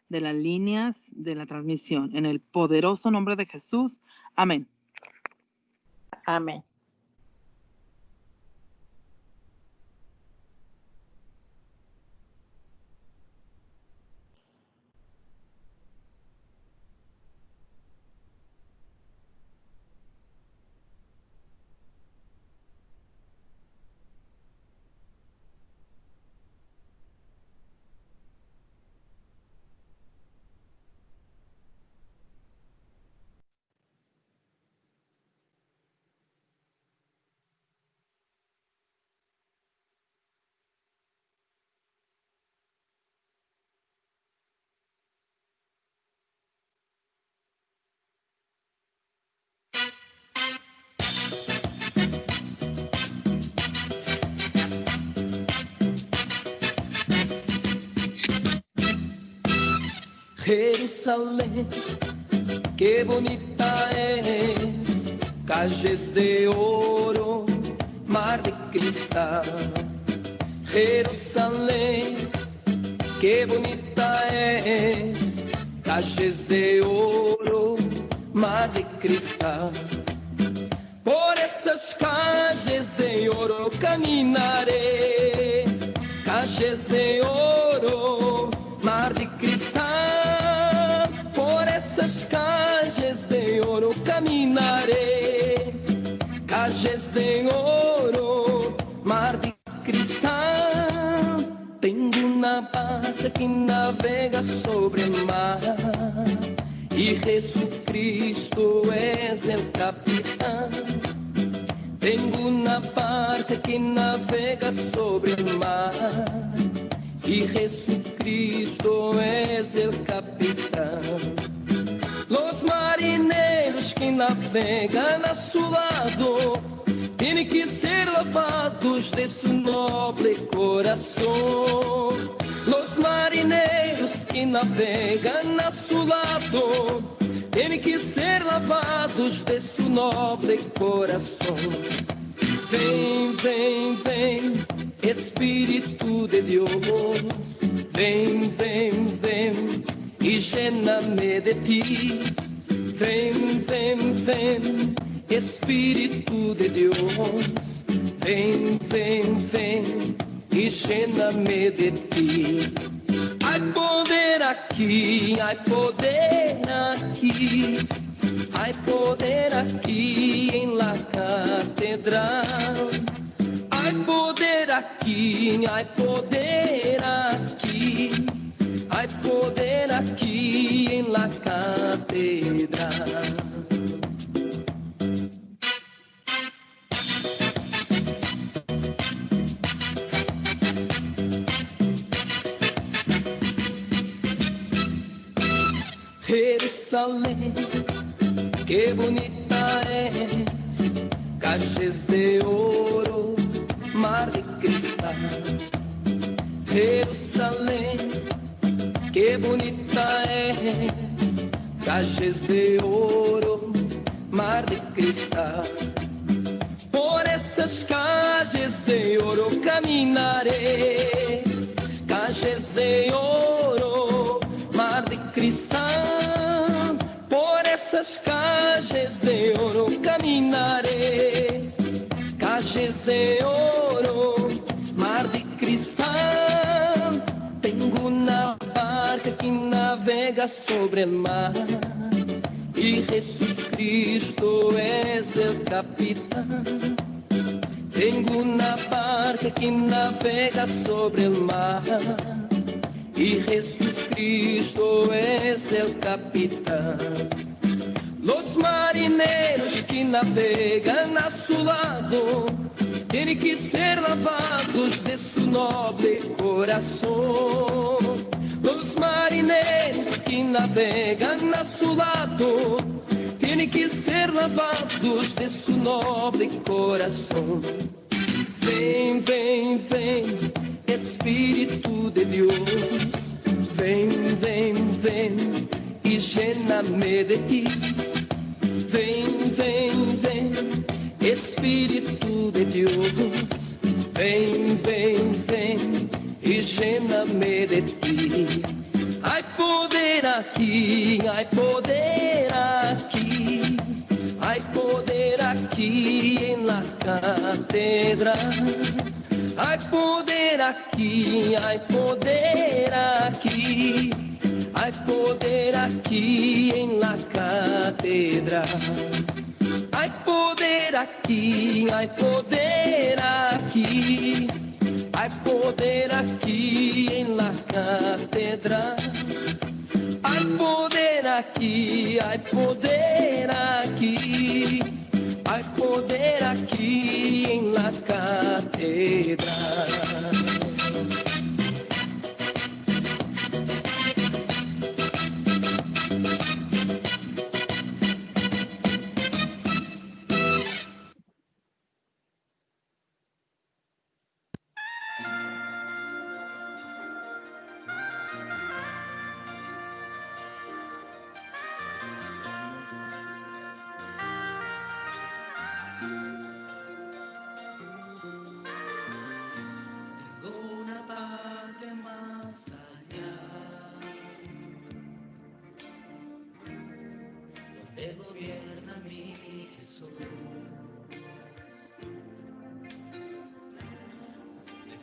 de las líneas de la transmisión. En el poderoso nombre de Jesús. Amén. Amén. Jerusalén, qué bonita es, calles de oro, mar de cristal. Jerusalén, qué bonita es, calles de oro, mar de cristal. Por esas calles de oro caminaré, calles de oro, mar de cristal. Por esas calles de oro caminaré, calles de oro, mar de cristal. Tengo una barca que navega sobre el mar y Jesucristo es el capitán. Tengo una barca que navega sobre el mar y Jesucristo es el capitán. Los marineros que navegan a su lado tienen que ser lavados de su noble corazón. Los marineros que navegan a su lado tienen que ser lavados de su noble corazón. Ven, ven, ven, Espíritu de Dios, ven, ven, ven y lléname de ti. Ven, ven, ven, Espíritu de Dios, ven, ven, ven y lléname de ti. Hay poder aquí, hay poder aquí, hay poder aquí en la catedral. Hay poder aquí, hay poder aquí, hay poder aquí en la catedral. Jerusalén, qué bonita es, calles de oro, mar de cristal. Jerusalén, qué bonita es, calles de oro, mar de cristal. Por esas calles de oro caminaré, calles de oro, mar de cristal. Por esas calles de oro caminaré, calles de oro, mar de cristal. Tengo una barca que navega sobre el mar y Jesucristo es el capitán. Tengo una barca que navega sobre el mar y Jesucristo es el capitán. Los marineros que navegan a su lado tienen que ser lavados de su noble corazón. Los marineros que navegan a su lado tienen que ser lavados de su noble corazón. Ven, ven, ven, Espíritu de Dios, ven, ven, ven y lléname de ti. Ven, ven, ven, Espíritu de Dios, ven, ven, ven y lléname de ti. Hay poder aqui, ai poder aqui, ai poder aqui em la catedral. Ai poder aqui, ai poder aqui, ai poder aqui em la catedral. Ai poder aqui, ai poder aqui, ai poder aqui em la catedral. Ai poder aqui, ai poder aqui, ai poder aqui em la catedral.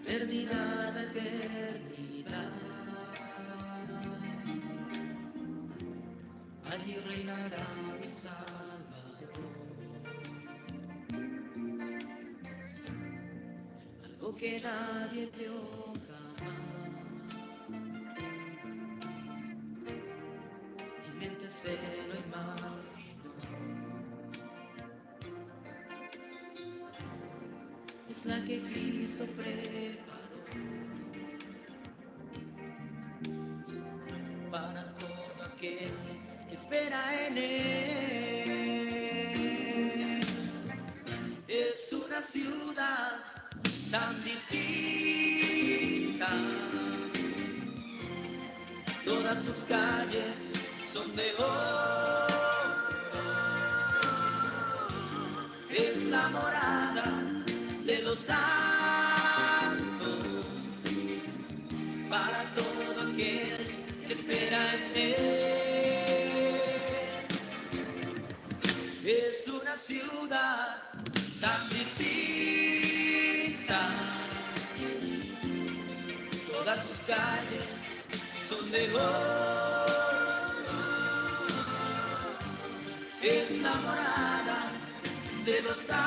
Eternidad, eternidad, allí reinará mi Salvador. Algo que nadie vio jamás, mi mente se lo imaginó. Es la que Cristo preparó para todo aquel que espera en Él. Es una ciudad tan distinta, todas sus calles son de oro. Es la morada de los santos para todo aquel que espera en Él. Es una ciudad tan distinta, todas sus calles son de oro. Es la morada de los santos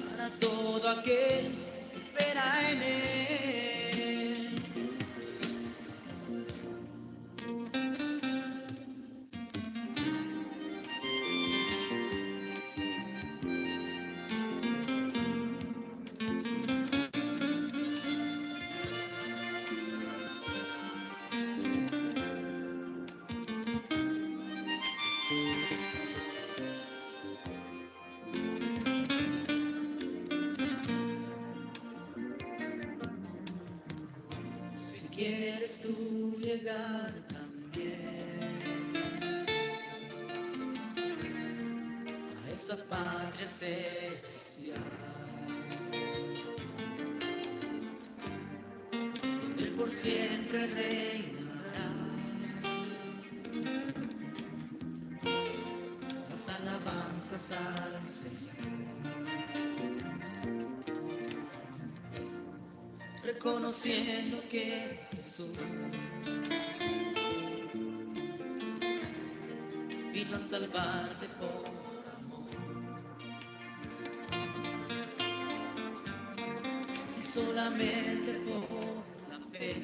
para todo aquel que espera en Él. Si quieres tú llegar también a esa patria celestial, donde Él por siempre reinará, las alabanzas al Señor, reconociendo que Jesús vino a salvarte por amor, y solamente por la fe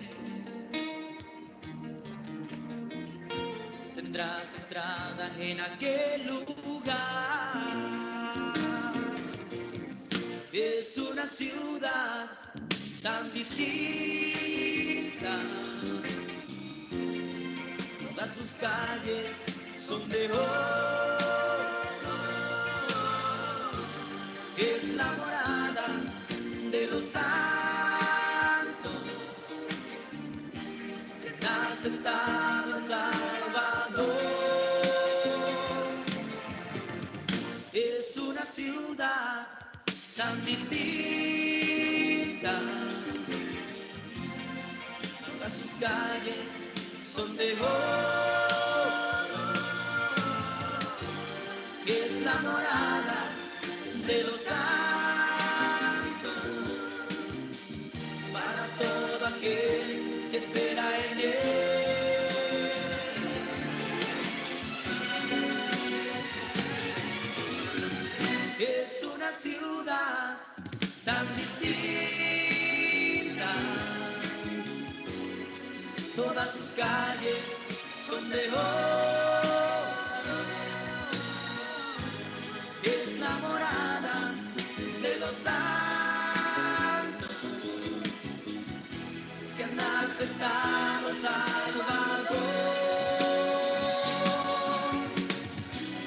tendrás entrada en aquel lugar. Es una ciudad tan distinta, todas sus calles son de oro. Es la morada de los santos, que está sentado el Salvador. Es una ciudad tan distinta, todas sus calles son de oro. Es la morada de los santos para todo aquel que espera en él. Es una ciudad tan distinta, todas sus calles son de oro. Es la morada de los santos que han aceptado al Salvador.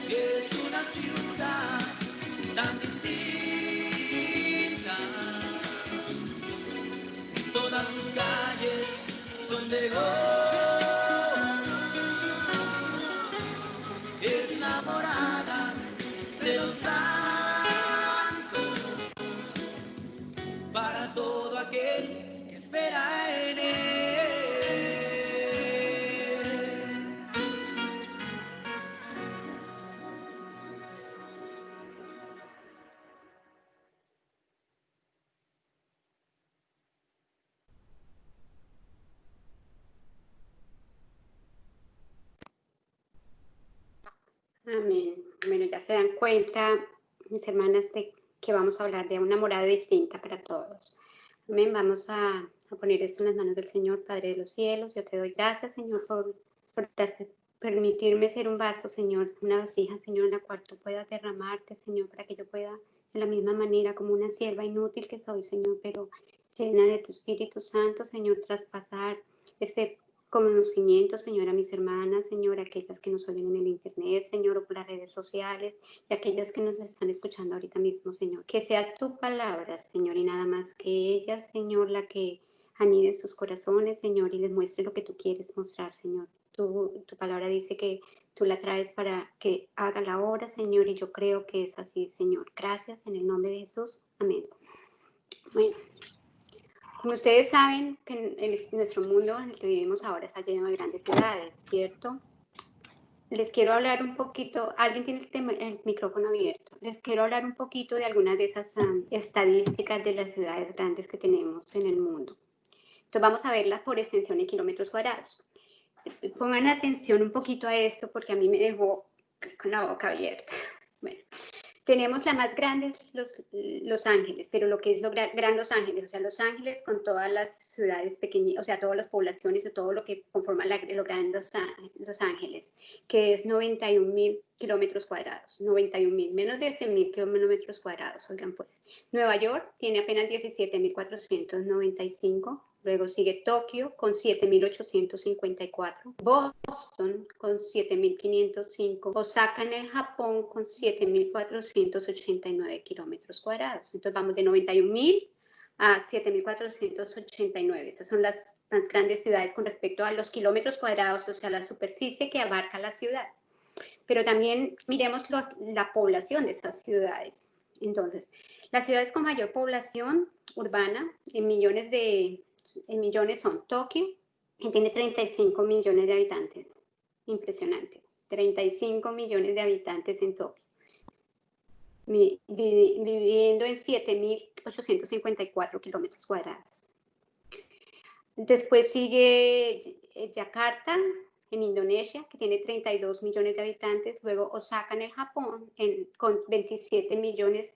Es una ciudad tan distinta, todas sus calles son de oro. Es la morada de los santos para todo aquel que espera en él. Amén. Bueno, ya se dan cuenta, mis hermanas, de que vamos a hablar de una morada distinta para todos. Amén. Vamos a poner esto en las manos del Señor, Padre de los cielos. Yo te doy gracias, Señor, por permitirme ser un vaso, Señor, una vasija, Señor, en la cual tú puedas derramarte, Señor, para que yo pueda, de la misma manera, como una sierva inútil que soy, Señor, pero llena de tu Espíritu Santo, Señor, traspasar este conocimiento, Señor, a mis hermanas, Señor, a aquellas que nos oyen en el internet, Señor, o por las redes sociales, y aquellas que nos están escuchando ahorita mismo, Señor. Que sea tu palabra, Señor, y nada más que ella, Señor, la que anide sus corazones, Señor, y les muestre lo que tú quieres mostrar, Señor. Tu palabra dice que tú la traes para que haga la obra, Señor, y yo creo que es así, Señor. Gracias, en el nombre de Jesús. Amén. Bueno. Como ustedes saben, que nuestro mundo en el que vivimos ahora está lleno de grandes ciudades, ¿cierto? Les quiero hablar un poquito, alguien tiene el micrófono abierto, les quiero hablar un poquito de algunas de esas estadísticas de las ciudades grandes que tenemos en el mundo. Entonces vamos a verlas por extensión en kilómetros cuadrados. Pongan atención un poquito a esto porque a mí me dejó con la boca abierta. Bueno. Tenemos la más grande, Los Ángeles, pero lo que es Gran Los Ángeles, o sea, Los Ángeles con todas las ciudades pequeñas, o sea, todas las poblaciones y todo lo que conforma lo Gran Los Ángeles, que es 91.000 kilómetros cuadrados, 91.000, menos de 100.000 kilómetros cuadrados, oigan pues. Nueva York tiene apenas 17.495. Luego sigue Tokio con 7.854, Boston con 7.505, Osaka en el Japón con 7.489 kilómetros cuadrados. Entonces vamos de 91.000 a 7.489. Estas son las más grandes ciudades con respecto a los kilómetros cuadrados, o sea, la superficie que abarca la ciudad. Pero también miremos la población de esas ciudades. Entonces, las ciudades con mayor población urbana en millones son Tokio, que tiene 35 millones de habitantes. Impresionante. 35 millones de habitantes en Tokio. Viviendo en 7.854 kilómetros cuadrados. Después sigue Yakarta, en Indonesia, que tiene 32 millones de habitantes. Luego Osaka en el Japón, con 27 millones.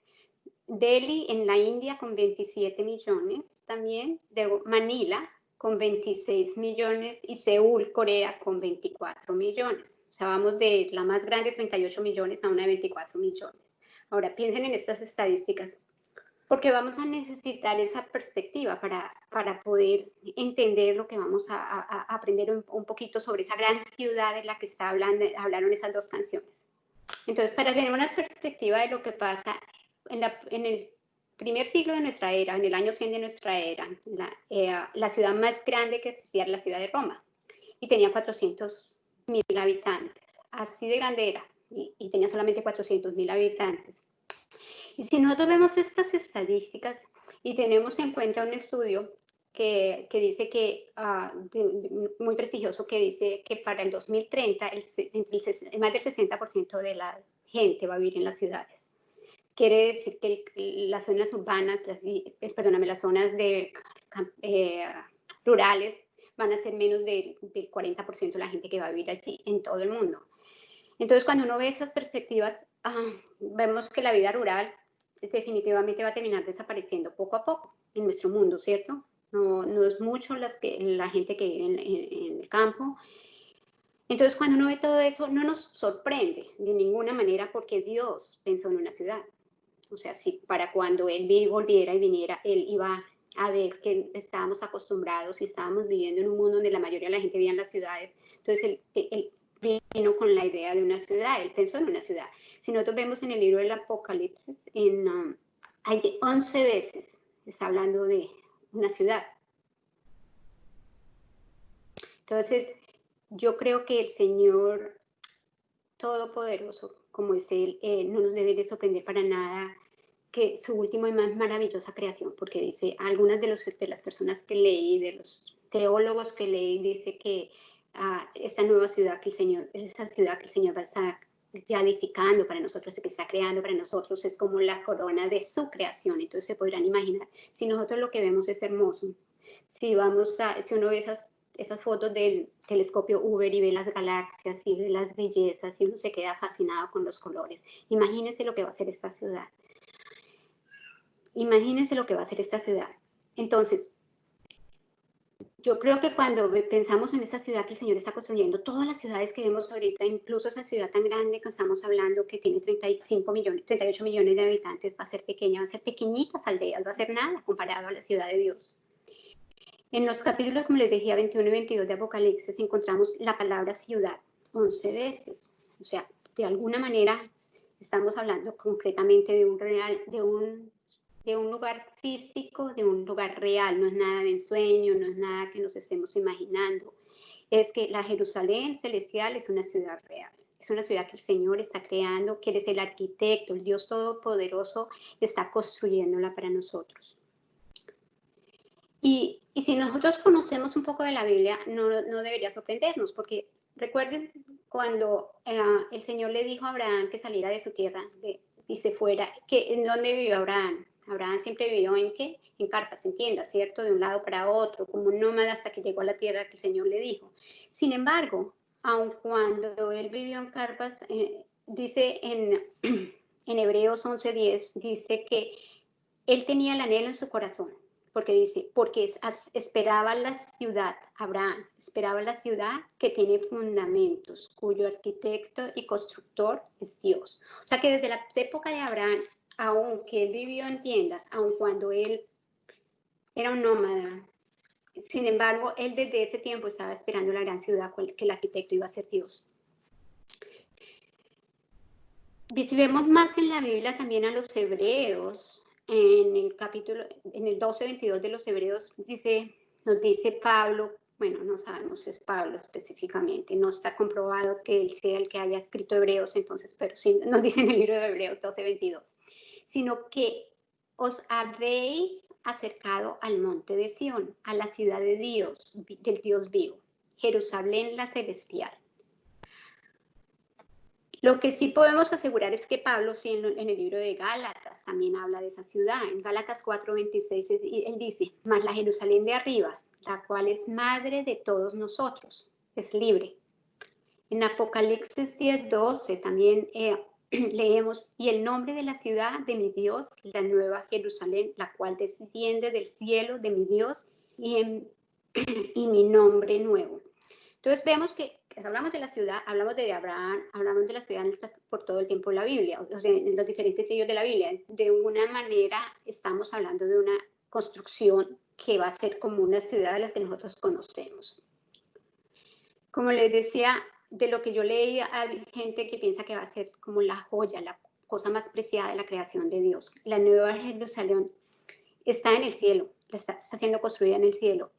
Delhi en la India con 27 millones también, de Manila con 26 millones y Seúl, Corea, con 24 millones. O sea, vamos de la más grande, 38 millones, a una de 24 millones. Ahora, piensen en estas estadísticas, porque vamos a necesitar esa perspectiva para poder entender lo que vamos a aprender un poquito sobre esa gran ciudad de la que hablaron esas dos canciones. Entonces, para tener una perspectiva de lo que pasa en el primer siglo de nuestra era, en el año 100 de nuestra era, la ciudad más grande que existía era la ciudad de Roma y tenía 400.000 habitantes. Así de grande era y tenía solamente 400.000 habitantes. Y si nosotros vemos estas estadísticas y tenemos en cuenta un estudio dice que, muy prestigioso, que dice que para el 2030 más del 60% de la gente va a vivir en las ciudades. Quiere decir que las zonas urbanas, las zonas rurales van a ser menos del 40% de la gente que va a vivir allí en todo el mundo. Entonces, cuando uno ve esas perspectivas, vemos que la vida rural definitivamente va a terminar desapareciendo poco a poco en nuestro mundo, ¿cierto? No es mucho la gente que vive en el campo. Entonces, cuando uno ve todo eso, no nos sorprende de ninguna manera, porque Dios pensó en una ciudad. O sea, si para cuando Él volviera y viniera, Él iba a ver que estábamos acostumbrados y estábamos viviendo en un mundo donde la mayoría de la gente vivía en las ciudades. Entonces, Él vino con la idea de una ciudad, Él pensó en una ciudad. Si nosotros vemos en el libro del Apocalipsis, hay 11 veces está hablando de una ciudad. Entonces, yo creo que el Señor Todopoderoso, como es Él, no nos debe de sorprender para nada que su última y más maravillosa creación, porque dice, algunas de las personas que leí, de los teólogos que leí, dice que esta nueva ciudad que el Señor, esa ciudad que el Señor va a estar ya edificando para nosotros, que está creando para nosotros, es como la corona de su creación. Entonces se podrán imaginar, si nosotros lo que vemos es hermoso, si uno ve esas fotos del telescopio Hubble y ve las galaxias y ve las bellezas y uno se queda fascinado con los colores, imagínense lo que va a ser esta ciudad. Imagínense lo que va a ser esta ciudad. Entonces, yo creo que cuando pensamos en esa ciudad que el Señor está construyendo, todas las ciudades que vemos ahorita, incluso esa ciudad tan grande que estamos hablando, que tiene 38 millones de habitantes, va a ser pequeña, va a ser pequeñitas aldeas, va a ser nada comparado a la ciudad de Dios. En los capítulos, como les decía, 21 y 22 de Apocalipsis, encontramos la palabra ciudad 11 veces. O sea, de alguna manera estamos hablando concretamente de un lugar físico, de un lugar real, no es nada de ensueño, no es nada que nos estemos imaginando. Es que la Jerusalén celestial es una ciudad real, es una ciudad que el Señor está creando, que Él es el arquitecto, el Dios Todopoderoso está construyéndola para nosotros. Y si nosotros conocemos un poco de la Biblia, no debería sorprendernos, porque recuerden cuando el Señor le dijo a Abraham que saliera de su tierra y se fuera, ¿en dónde vivió Abraham? Abraham siempre vivió ¿en qué? En carpas, en tiendas, ¿cierto? De un lado para otro, como un nómada hasta que llegó a la tierra que el Señor le dijo. Sin embargo, aun cuando él vivió en carpas, dice en Hebreos 11:10, dice que él tenía el anhelo en su corazón, porque esperaba la ciudad, Abraham, esperaba la ciudad que tiene fundamentos, cuyo arquitecto y constructor es Dios. O sea que desde la época de Abraham, aunque él vivió en tiendas, aun cuando él era un nómada, sin embargo, él desde ese tiempo estaba esperando la gran ciudad que el arquitecto iba a ser Dios. Si vemos más en la Biblia también a los hebreos, en el 12:22 de los hebreos nos dice Pablo, bueno, no sabemos si es Pablo específicamente, no está comprobado que él sea el que haya escrito Hebreos, entonces, pero sí nos dice en el libro de Hebreos 12:22, sino que os habéis acercado al monte de Sión, a la ciudad de Dios, del Dios vivo, Jerusalén la celestial. Lo que sí podemos asegurar es que Pablo, sí, en el libro de Gálatas, también habla de esa ciudad. En Gálatas 4:26, él dice, mas la Jerusalén de arriba, la cual es madre de todos nosotros, es libre. En Apocalipsis 10:12 también leemos, y el nombre de la ciudad de mi Dios, la nueva Jerusalén, la cual desciende del cielo de mi Dios y mi nombre nuevo. Entonces vemos que hablamos de la ciudad, hablamos de Abraham, hablamos de la ciudad por todo el tiempo de la Biblia, o sea, en los diferentes libros de la Biblia. De una manera estamos hablando de una construcción que va a ser como una ciudad de las que nosotros conocemos. Como les decía, de lo que yo leí, hay gente que piensa que va a ser como la joya, la cosa más preciada de la creación de Dios. La nueva Jerusalén está en el cielo, está siendo construida en el cielo.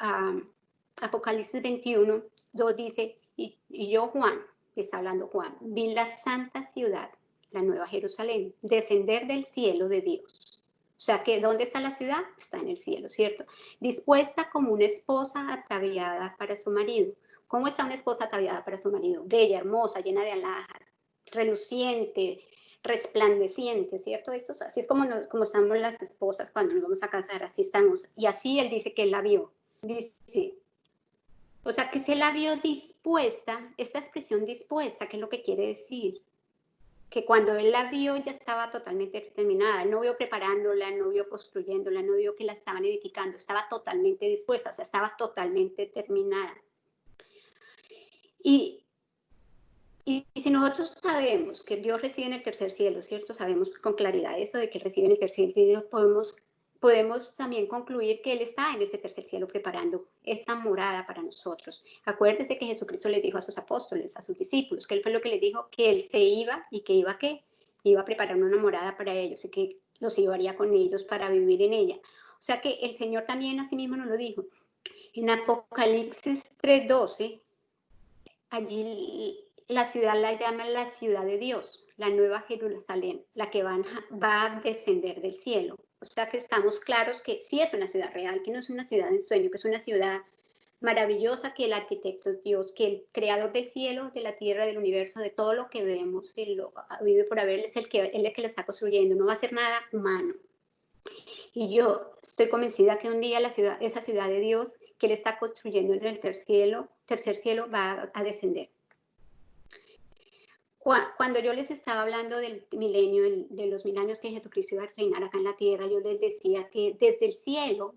Apocalipsis 21:2 dice, y yo, Juan, que está hablando Juan, vi la santa ciudad, la nueva Jerusalén, descender del cielo de Dios, O sea, que ¿dónde está la ciudad? Está en el cielo, ¿cierto? Dispuesta como una esposa ataviada para su marido. ¿Cómo está una esposa ataviada para su marido? Bella, hermosa, llena de alhajas, reluciente, resplandeciente, ¿cierto? Así es como estamos las esposas cuando nos vamos a casar, así estamos. Y así él dice que él la vio. Dice, o sea, que se la vio dispuesta, esta expresión dispuesta, ¿qué es lo que quiere decir? Que cuando él la vio ya estaba totalmente determinada, no vio preparándola, no vio construyéndola, no vio que la estaban edificando, estaba totalmente dispuesta, o sea, estaba totalmente determinada. Y si nosotros sabemos que Dios reside en el tercer cielo, ¿cierto? Sabemos con claridad eso de que Él reside en el tercer cielo, podemos también concluir que Él está en este tercer cielo preparando esta morada para nosotros. Acuérdense que Jesucristo le dijo a sus apóstoles, a sus discípulos, que Él fue lo que les dijo, que Él se iba y que iba ¿qué? Iba a preparar una morada para ellos y que los llevaría con ellos para vivir en ella. O sea que el Señor también así mismo nos lo dijo. En Apocalipsis 3:12, allí la ciudad la llaman la ciudad de Dios, la nueva Jerusalén, la que va a descender del cielo. O sea que estamos claros que sí es una ciudad real, que no es una ciudad de sueño, que es una ciudad maravillosa, que el arquitecto es Dios, que el creador del cielo, de la tierra, del universo, de todo lo que vemos y lo habido por haber, es el que la está construyendo, no va a ser nada humano. Y yo estoy convencida que un día esa ciudad de Dios que Él está construyendo en el tercer cielo va a descender. Cuando yo les estaba hablando del milenio, de los 1000 años que Jesucristo iba a reinar acá en la tierra, yo les decía que desde el cielo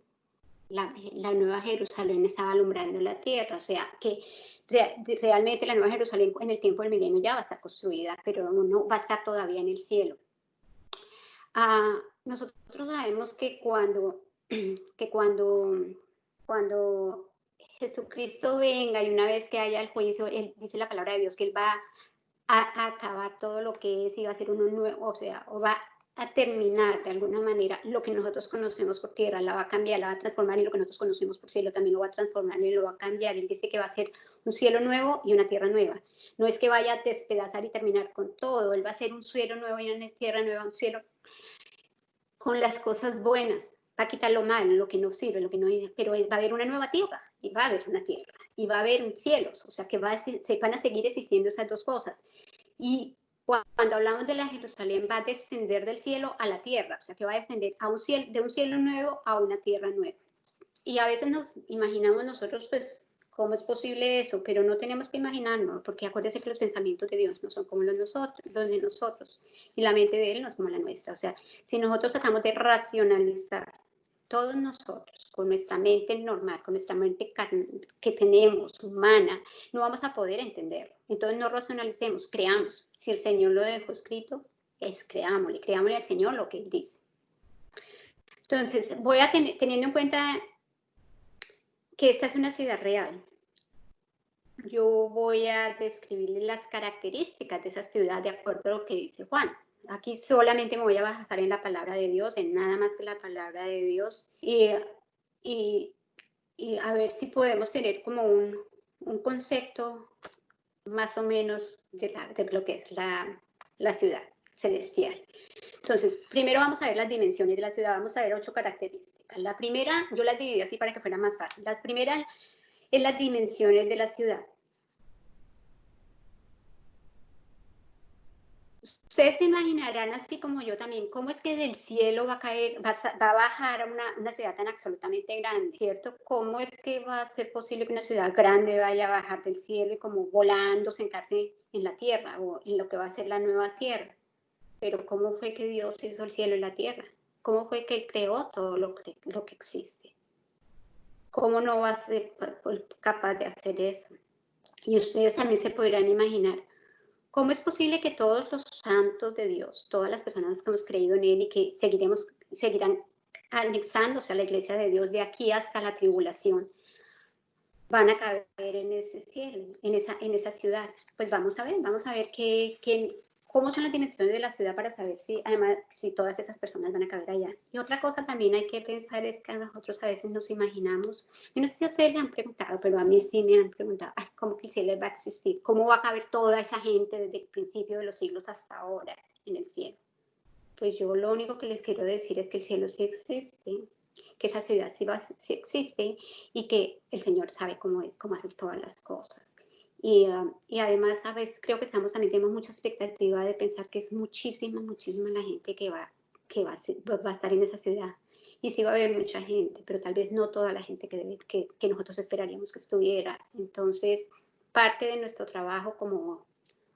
la nueva Jerusalén estaba alumbrando la tierra, o sea que realmente la nueva Jerusalén en el tiempo del milenio ya va a estar construida, pero no va a estar todavía en el cielo. Nosotros sabemos que cuando Jesucristo venga y una vez que haya el juicio, Él dice la palabra de Dios que Él va a acabar todo lo que es y va a ser uno nuevo, o sea, o va a terminar de alguna manera lo que nosotros conocemos por tierra, la va a cambiar, la va a transformar, y lo que nosotros conocemos por cielo también lo va a transformar y lo va a cambiar. Él dice que va a ser un cielo nuevo y una tierra nueva. No es que vaya a despedazar y terminar con todo, Él va a ser un cielo nuevo y una tierra nueva, un cielo con las cosas buenas, va a quitar lo malo, lo que no sirve, lo que no, pero va a haber una nueva tierra, y va a haber una tierra, y va a haber cielos, o sea que se van a seguir existiendo esas dos cosas. Y cuando hablamos de la Jerusalén, va a descender del cielo a la tierra, o sea que va a descender de un cielo nuevo a una tierra nueva. Y a veces nos imaginamos nosotros, pues, ¿cómo es posible eso? Pero no tenemos que imaginarnos, porque acuérdense que los pensamientos de Dios no son como los de nosotros, y la mente de Él no es como la nuestra. O sea, si nosotros tratamos de racionalizar, todos nosotros, con nuestra mente normal, con nuestra mente que tenemos, humana, no vamos a poder entenderlo. Entonces no racionalicemos, creamos. Si el Señor lo dejó escrito, creámosle al Señor lo que Él dice. Entonces, voy a teniendo en cuenta que esta es una ciudad real, yo voy a describirle las características de esa ciudad de acuerdo a lo que dice Juan. Aquí solamente me voy a basar en la palabra de Dios, en nada más que la palabra de Dios, y a ver si podemos tener como un concepto más o menos de lo que es la ciudad celestial. Entonces, primero vamos a ver las dimensiones de la ciudad, vamos a ver 8 características. La primera, yo las dividí así para que fuera más fácil. La primera es las dimensiones de la ciudad. Ustedes se imaginarán, así como yo también, cómo es que del cielo va a bajar a una ciudad tan absolutamente grande, ¿cierto? ¿Cómo es que va a ser posible que una ciudad grande vaya a bajar del cielo y como volando, sentarse en la tierra o en lo que va a ser la nueva tierra? Pero ¿cómo fue que Dios hizo el cielo y la tierra? ¿Cómo fue que Él creó todo lo que existe? ¿Cómo no va a ser capaz de hacer eso? Y ustedes también se podrán imaginar, ¿cómo es posible que todos los santos de Dios, todas las personas que hemos creído en Él y que seguirán anexándose a la iglesia de Dios de aquí hasta la tribulación, van a caber en ese cielo, en esa ciudad? Pues vamos a ver cómo son las dimensiones de la ciudad para saber si todas esas personas van a caber allá. Y otra cosa también hay que pensar es que nosotros a veces nos imaginamos, yo no sé si a ustedes le han preguntado, pero a mí sí me han preguntado, ¿cómo que el cielo va a existir? ¿Cómo va a caber toda esa gente desde el principio de los siglos hasta ahora en el cielo? pues yo lo único que les quiero decir es que el cielo sí existe, que esa ciudad sí existe y que el Señor sabe cómo es, cómo hacer todas las cosas. Y además, a veces creo que tenemos mucha expectativa de pensar que es muchísima la gente que va a estar en esa ciudad. Y sí va a haber mucha gente, pero tal vez no toda la gente que nosotros esperaríamos que estuviera. Entonces, parte de nuestro trabajo como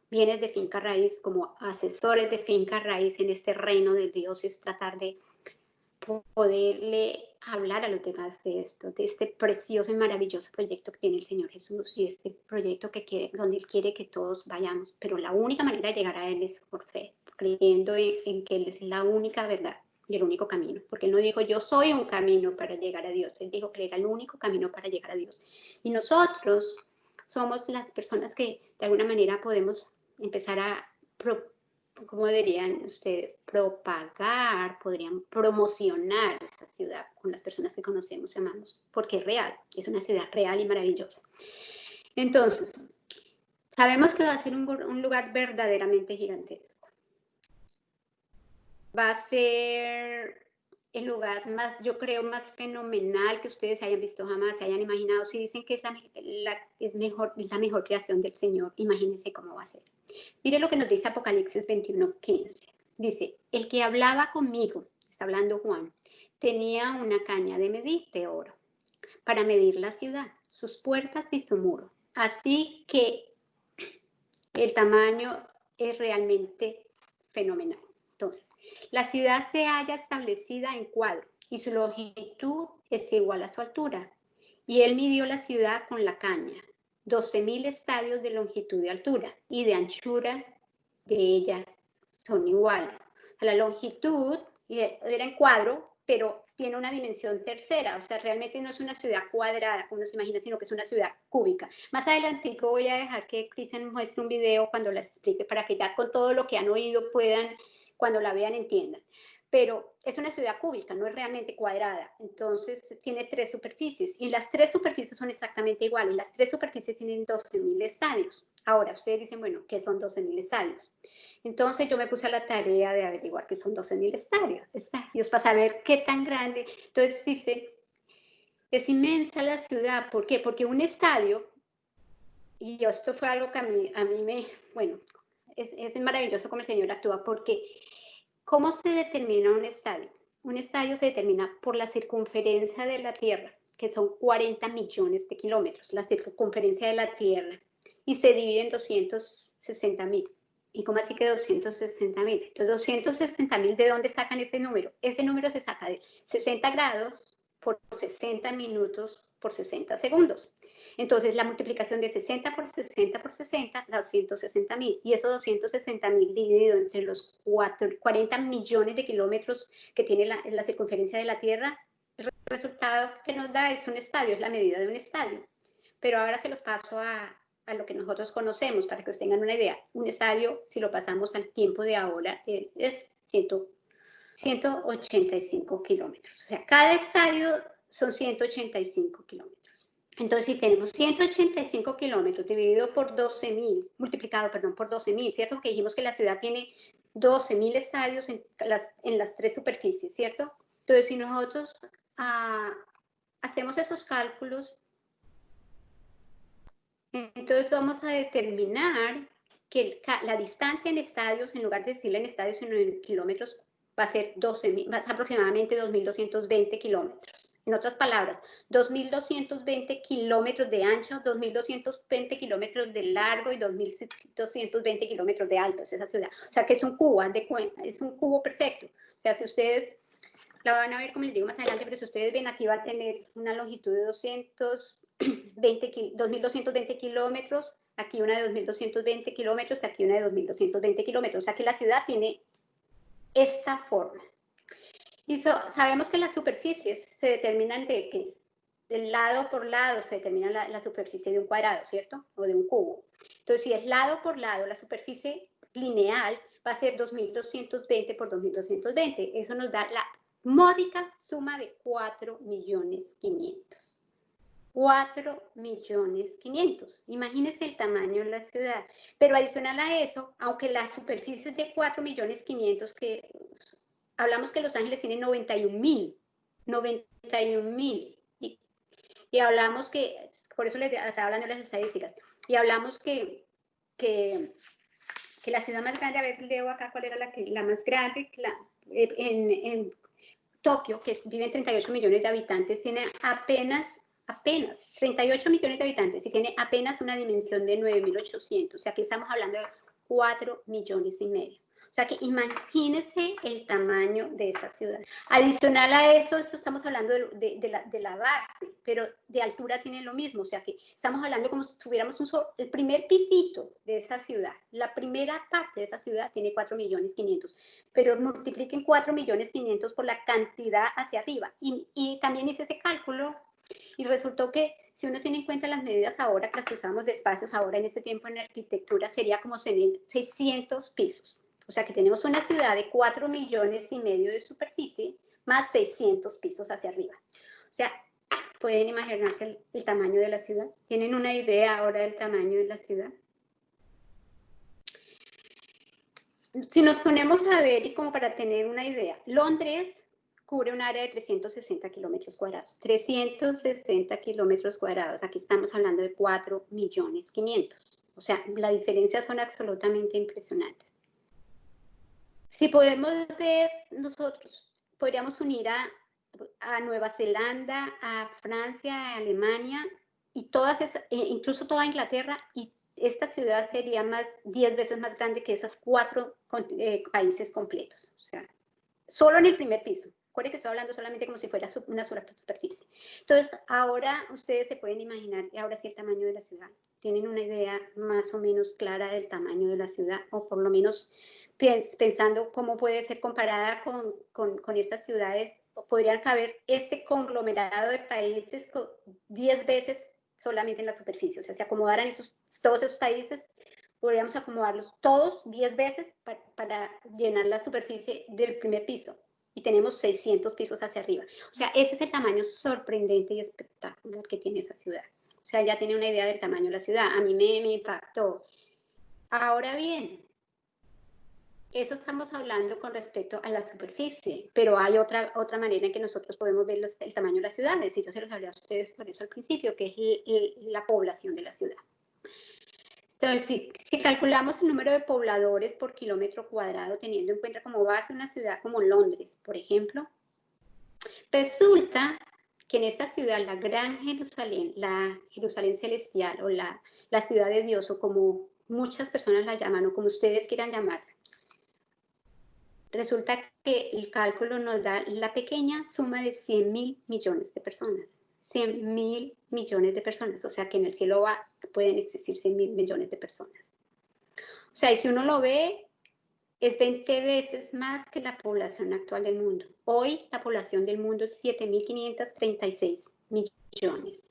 bienes de finca raíz, como asesores de finca raíz en este reino de Dios, es tratar de poderle hablar a los demás de esto, de este precioso y maravilloso proyecto que tiene el Señor Jesús y este proyecto donde Él quiere que todos vayamos. Pero la única manera de llegar a Él es por fe, creyendo en que Él es la única verdad y el único camino. Porque Él no dijo, yo soy un camino para llegar a Dios. Él dijo que era el único camino para llegar a Dios. Y nosotros somos las personas que de alguna manera podemos empezar a ¿cómo dirían ustedes? Propagar, podrían promocionar esta ciudad con las personas que conocemos y amamos, porque es real, es una ciudad real y maravillosa. Entonces, sabemos que va a ser un lugar verdaderamente gigantesco. Va a ser el lugar más, yo creo, más fenomenal que ustedes hayan visto jamás, se hayan imaginado. Si dicen que es la mejor creación del Señor, imagínense cómo va a ser. Mire lo que nos dice Apocalipsis 21:15. Dice, el que hablaba conmigo, está hablando Juan, tenía una caña de medir de oro para medir la ciudad, sus puertas y su muro. Así que el tamaño es realmente fenomenal. Entonces, la ciudad se halla establecida en cuadro y su longitud es igual a su altura. Y él midió la ciudad con la caña, 12.000 estadios de longitud y altura, y de anchura de ella son iguales. La longitud era en cuadro, pero tiene una dimensión tercera, o sea, realmente no es una ciudad cuadrada, como uno se imagina, sino que es una ciudad cúbica. Más adelante voy a dejar que Cristian muestre un video cuando las explique, para que ya con todo lo que han oído puedan, cuando la vean, entiendan. Pero es una ciudad cúbica, no es realmente cuadrada. Entonces tiene 3 superficies y las 3 superficies son exactamente iguales. Las 3 superficies tienen 12.000 estadios. Ahora, ustedes dicen, bueno, ¿qué son 12.000 estadios? Entonces yo me puse a la tarea de averiguar qué son 12.000 estadios para saber qué tan grande. Entonces dice, es inmensa la ciudad. ¿Por qué? Porque un estadio, y esto fue algo que a mí me, bueno, es maravilloso cómo el Señor actúa, porque ¿cómo se determina un estadio? Un estadio se determina por la circunferencia de la Tierra, que son 40 millones de kilómetros, la circunferencia de la Tierra, y se divide en 260.000. ¿Y cómo así que 260.000? Entonces, 260.000, ¿de dónde sacan ese número? Ese número se saca de 60 grados por 60 minutos por 60 segundos. Entonces, la multiplicación de 60 por 60 por 60 da 260.000. Y esos 260.000 dividido entre los 40 millones de kilómetros que tiene la circunferencia de la Tierra, el resultado que nos da es un estadio, es la medida de un estadio. Pero ahora se los paso a lo que nosotros conocemos, para que os tengan una idea. Un estadio, si lo pasamos al tiempo de ahora, es 185 kilómetros. O sea, cada estadio son 185 kilómetros. Entonces, si tenemos 185 kilómetros dividido por 12.000, multiplicado, perdón, por 12.000, ¿cierto? Porque dijimos que la ciudad tiene 12.000 estadios en las 3 superficies, ¿cierto? Entonces, si nosotros hacemos esos cálculos, entonces vamos a determinar que la distancia en estadios, en lugar de decirle en estadios, sino en kilómetros, va a ser aproximadamente 2.220 kilómetros. En otras palabras, 2.220 kilómetros de ancho, 2.220 kilómetros de largo y 2.220 kilómetros de alto es esa ciudad. O sea que es un cubo, de cuenta, es un cubo perfecto. O sea, si ustedes la van a ver, como les digo más adelante, pero si ustedes ven, aquí va a tener una longitud de 2.220 kilómetros, aquí una de 2.220 kilómetros, aquí una de 2.220 kilómetros. O sea que la ciudad tiene esta forma. Y sabemos que las superficies se determinan de lado por lado, se determina la superficie de un cuadrado, ¿cierto? O de un cubo. Entonces, si es lado por lado, la superficie lineal va a ser 2.220 por 2.220. Eso nos da la módica suma de 4.500.000. 4.500.000. Imagínense el tamaño de la ciudad. Pero adicional a eso, aunque la superficie es de 4.500.000, que hablamos que Los Ángeles tiene 91.000. Y hablamos que, por eso les estaba hablando de las estadísticas, y hablamos que la ciudad más grande, a ver, leo acá cuál era la más grande, en Tokio, que viven 38 millones de habitantes, tiene apenas 38 millones de habitantes y tiene apenas una dimensión de 9.800, o sea, aquí estamos hablando de 4,5 millones. O sea que imagínense el tamaño de esa ciudad. Adicional a eso estamos hablando de la base, pero de altura tiene lo mismo. O sea que estamos hablando como si tuviéramos el primer pisito de esa ciudad. La primera parte de esa ciudad tiene 4,5 millones, pero multipliquen 4,5 millones por la cantidad hacia arriba. Y también hice ese cálculo y resultó que si uno tiene en cuenta las medidas ahora, que las usamos de espacios ahora en este tiempo en arquitectura, sería como 600 pisos. O sea que tenemos una ciudad de 4,5 millones de superficie más 600 pisos hacia arriba. O sea, ¿pueden imaginarse el tamaño de la ciudad? ¿Tienen una idea ahora del tamaño de la ciudad? Si nos ponemos a ver, y como para tener una idea, Londres cubre un área de 360 kilómetros cuadrados. 360 kilómetros cuadrados. Aquí estamos hablando de 4,5 millones. O sea, las diferencias son absolutamente impresionantes. Si podemos ver, nosotros podríamos unir a Nueva Zelanda, a Francia, a Alemania, y incluso toda Inglaterra, y esta ciudad sería 10 veces más grande que esos 4 países completos. O sea, solo en el primer piso. Recuerden que estoy hablando solamente como si fuera una sola superficie. Entonces, ahora ustedes se pueden imaginar, ahora sí, el tamaño de la ciudad. ¿Tienen una idea más o menos clara del tamaño de la ciudad? O por lo menos pensando cómo puede ser comparada con estas ciudades, podrían caber este conglomerado de países 10 veces solamente en la superficie. O sea, si acomodaran todos esos países, podríamos acomodarlos todos 10 veces para llenar la superficie del primer piso. Y tenemos 600 pisos hacia arriba. O sea, ese es el tamaño sorprendente y espectacular que tiene esa ciudad. O sea, ya tiene una idea del tamaño de la ciudad. A mí me impactó. Ahora bien, eso estamos hablando con respecto a la superficie, pero hay otra manera en que nosotros podemos ver el tamaño de las ciudades, y yo se los hablé a ustedes por eso al principio, que es la población de la ciudad. Entonces, si calculamos el número de pobladores por kilómetro cuadrado, teniendo en cuenta como base una ciudad como Londres, por ejemplo, resulta que en esta ciudad, la Gran Jerusalén, la Jerusalén celestial, o la ciudad de Dios, o como muchas personas la llaman, o como ustedes quieran llamarla, resulta que el cálculo nos da la pequeña suma de 100,000 millones de personas. 100,000 millones de personas. O sea que en el cielo pueden existir 100,000 millones de personas. O sea, y si uno lo ve, es 20 veces más que la población actual del mundo. Hoy la población del mundo es 7,536 millones.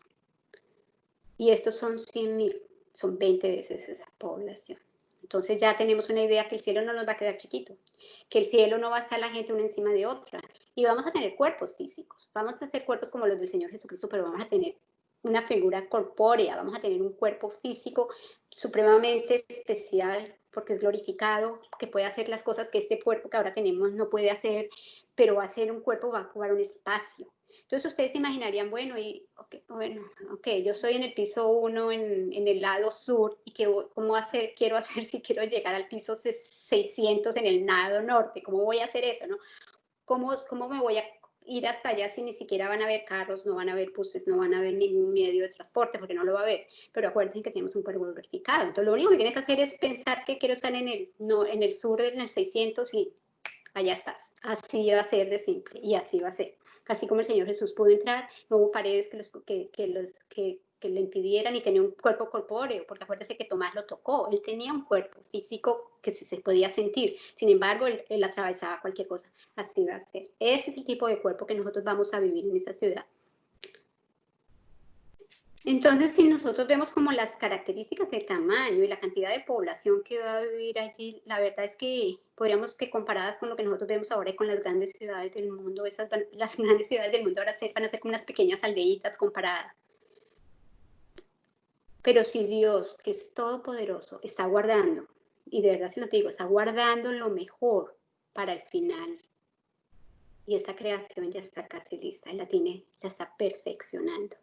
Y estos son 100,000. Son 20 veces esa población. Entonces ya tenemos una idea que el cielo no nos va a quedar chiquito, que el cielo no va a estar la gente una encima de otra, y vamos a tener cuerpos físicos, vamos a hacer cuerpos como los del Señor Jesucristo, pero vamos a tener una figura corpórea, vamos a tener un cuerpo físico supremamente especial, porque es glorificado, que puede hacer las cosas que este cuerpo que ahora tenemos no puede hacer, pero va a ser un cuerpo, va a ocupar un espacio. Entonces ustedes se imaginarían, bueno, yo soy en el piso 1 en el lado sur, y ¿cómo quiero hacer si quiero llegar al piso 600 en el lado norte? ¿Cómo voy a hacer eso, no? ¿Cómo me voy a ir hasta allá si ni siquiera van a haber carros, no van a haber buses, no van a haber ningún medio de transporte, porque no lo va a haber? Pero acuérdense que tenemos un cuerpo glorificado. Entonces lo único que tienes que hacer es pensar que quiero estar en el sur, en el 600, y allá estás. Así va a ser de simple, y así va a ser. Así como el Señor Jesús pudo entrar, no hubo paredes que le impidieran, y tenía un cuerpo corpóreo, porque acuérdese que Tomás lo tocó, él tenía un cuerpo físico que se podía sentir, sin embargo, él atravesaba cualquier cosa. Así va a ser. Ese es el tipo de cuerpo que nosotros vamos a vivir en esa ciudad. Entonces, si nosotros vemos como las características de tamaño y la cantidad de población que va a vivir allí, la verdad es que podríamos que, comparadas con lo que nosotros vemos ahora y con las grandes ciudades del mundo, las grandes ciudades del mundo ahora van a ser como unas pequeñas aldeitas comparadas. Pero si Dios, que es todopoderoso, está guardando, y de verdad se lo digo, está guardando lo mejor para el final y esta creación ya está casi lista, Él la está perfeccionando.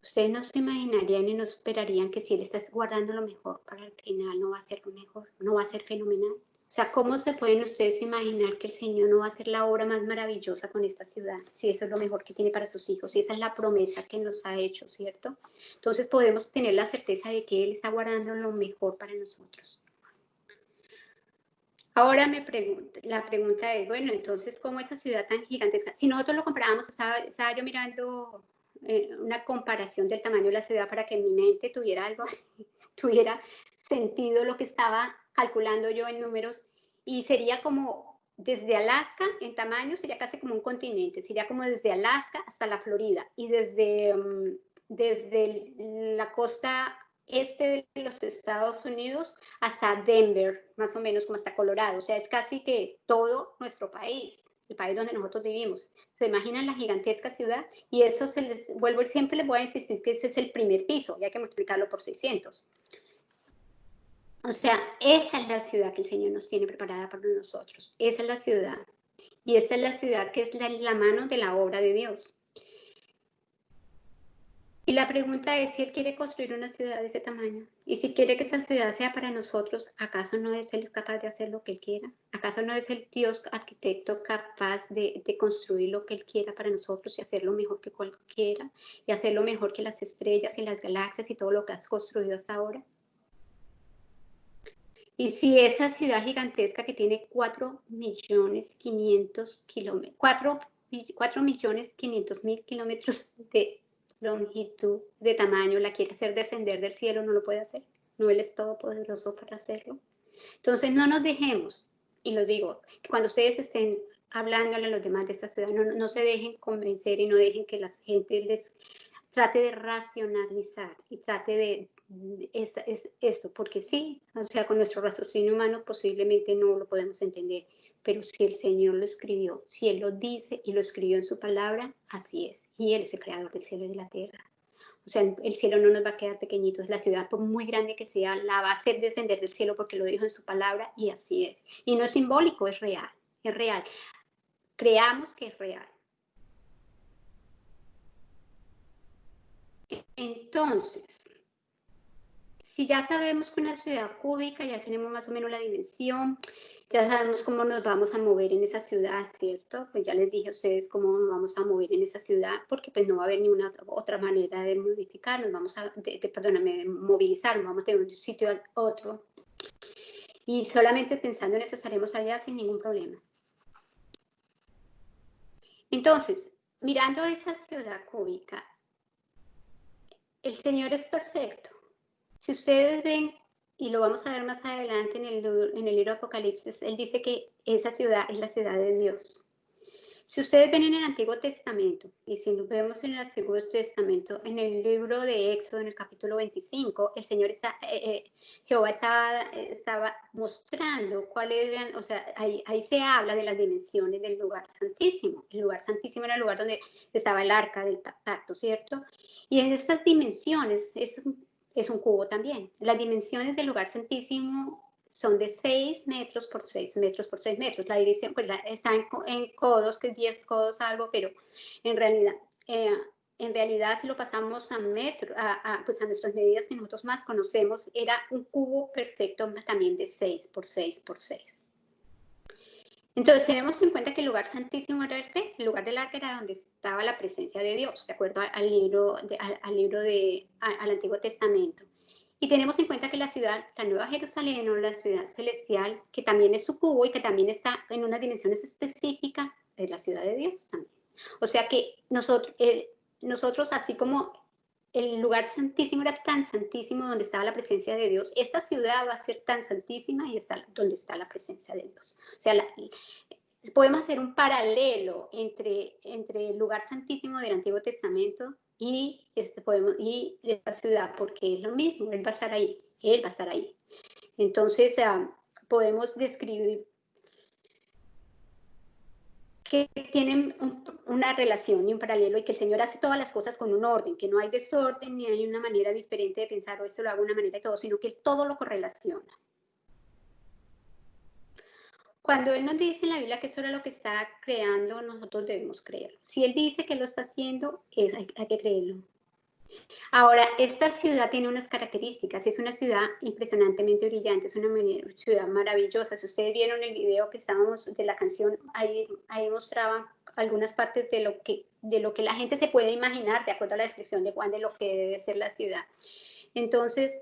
Ustedes no se imaginarían y no esperarían que si Él está guardando lo mejor para el final, no va a ser lo mejor, no va a ser fenomenal. O sea, ¿cómo se pueden ustedes imaginar que el Señor no va a hacer la obra más maravillosa con esta ciudad? Si eso es lo mejor que tiene para sus hijos, si esa es la promesa que nos ha hecho, ¿cierto? Entonces podemos tener la certeza de que Él está guardando lo mejor para nosotros. Ahora la pregunta es, bueno, entonces, ¿cómo esa ciudad tan gigantesca? Si nosotros lo comparábamos, estaba yo mirando una comparación del tamaño de la ciudad para que mi mente tuviera algo, tuviera sentido lo que estaba calculando yo en números, y sería como desde Alaska en tamaño, sería casi como un continente, sería como desde Alaska hasta la Florida, y desde la costa este de los Estados Unidos hasta Denver, más o menos como hasta Colorado. O sea, es casi que todo nuestro país, el país donde nosotros vivimos. ¿Se imaginan la gigantesca ciudad? Y eso siempre les voy a insistir que ese es el primer piso y hay que multiplicarlo por 600. O sea, esa es la ciudad que el Señor nos tiene preparada para nosotros. Esa es la ciudad. Y esa es la ciudad que es la mano de la obra de Dios. Y la pregunta es si Él quiere construir una ciudad de ese tamaño. Y si quiere que esa ciudad sea para nosotros, ¿acaso no es Él capaz de hacer lo que Él quiera? ¿Acaso no es el Dios arquitecto capaz de construir lo que Él quiera para nosotros y hacerlo mejor que cualquiera? Y hacerlo mejor que las estrellas y las galaxias y todo lo que has construido hasta ahora. Y si esa ciudad gigantesca que tiene 4.500.000 kilómetros de longitud, de tamaño, la quiere hacer descender del cielo, no lo puede hacer. No, Él es todopoderoso para hacerlo. Entonces no nos dejemos, y lo digo, que cuando ustedes estén hablándole a los demás de esta ciudad, no se dejen convencer y no dejen que la gente les trate de racionalizar y trate de esto, porque sí, o sea, con nuestro raciocinio humano posiblemente no lo podemos entender, pero si el Señor lo escribió, si Él lo dice y lo escribió en su palabra, así es, y Él es el creador del cielo y de la tierra. O sea, el cielo no nos va a quedar pequeñito, la ciudad, por muy grande que sea, la va a hacer descender del cielo porque lo dijo en su palabra, y así es. Y no es simbólico, es real, es real. Creamos que es real. Entonces, si ya sabemos que una ciudad cúbica, ya tenemos más o menos la dimensión, ya sabemos cómo nos vamos a mover en esa ciudad, ¿cierto? Pues ya les dije a ustedes cómo nos vamos a mover en esa ciudad, porque pues no va a haber ninguna otra manera de modificar, nos vamos a, de movilizar, nos vamos de un sitio a otro. Y solamente pensando en eso estaremos allá sin ningún problema. Entonces, mirando esa ciudad cúbica, el Señor es perfecto. Si ustedes ven, y lo vamos a ver más adelante en el libro de Apocalipsis, Él dice que esa ciudad es la ciudad de Dios. Si ustedes ven en el Antiguo Testamento, y si nos vemos en el Antiguo Testamento, en el libro de Éxodo, en el capítulo 25, el Señor Jehová estaba mostrando cuáles eran, o sea, ahí se habla de las dimensiones del lugar santísimo. El lugar santísimo era el lugar donde estaba el arca del pacto, ¿cierto? Y en estas dimensiones es un cubo también. Las dimensiones del lugar santísimo son de 6 metros por 6 metros por 6 metros. La división pues, está en codos, que es 10 codos algo, pero en realidad si lo pasamos a metro, pues a nuestras medidas que nosotros más conocemos, era un cubo perfecto también de 6 por 6 por 6. Entonces tenemos en cuenta que el lugar santísimo era el lugar del arca era donde estaba la presencia de Dios, de acuerdo al Antiguo Testamento. Y tenemos en cuenta que la ciudad, la Nueva Jerusalén o la ciudad celestial, que también es su cubo y que también está en unas dimensiones específicas, es la ciudad de Dios también. O sea que nosotros así como el lugar santísimo era tan santísimo donde estaba la presencia de Dios, esta ciudad va a ser tan santísima y está donde está la presencia de Dios. O sea, podemos hacer un paralelo entre el lugar santísimo del Antiguo Testamento y esta ciudad, porque es lo mismo, Él va a estar ahí, Él va a estar ahí. Entonces, podemos describir que tienen una relación y un paralelo y que el Señor hace todas las cosas con un orden, que no hay desorden ni hay una manera diferente de pensar o esto lo hago de una manera y todo, sino que Él todo lo correlaciona. Cuando Él nos dice en la Biblia que eso era lo que está creando, nosotros debemos creerlo. Si Él dice que lo está haciendo, hay que creerlo. Ahora, esta ciudad tiene unas características. Es una ciudad impresionantemente brillante, es una ciudad maravillosa. Si ustedes vieron el video que estábamos de la canción, ahí mostraban algunas partes de lo que la gente se puede imaginar, de acuerdo a la descripción de Juan, de lo que debe ser la ciudad. Entonces,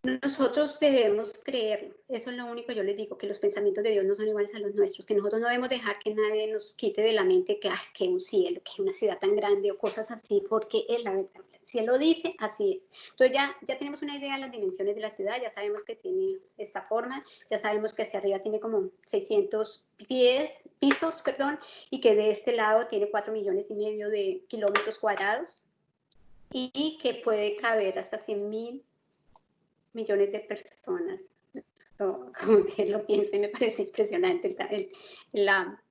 nosotros debemos creerlo. Eso es lo único que yo les digo, que los pensamientos de Dios no son iguales a los nuestros, que nosotros no debemos dejar que nadie nos quite de la mente que un cielo, que una ciudad tan grande o cosas así, porque es la verdad. Si Él lo dice, así es. Entonces ya tenemos una idea de las dimensiones de la ciudad, ya sabemos que tiene esta forma, ya sabemos que hacia arriba tiene como 600 pisos, y que de este lado tiene 4,5 millones de kilómetros cuadrados y que puede caber hasta 100,000 millones de personas. Esto, como que lo pienso y me parece impresionante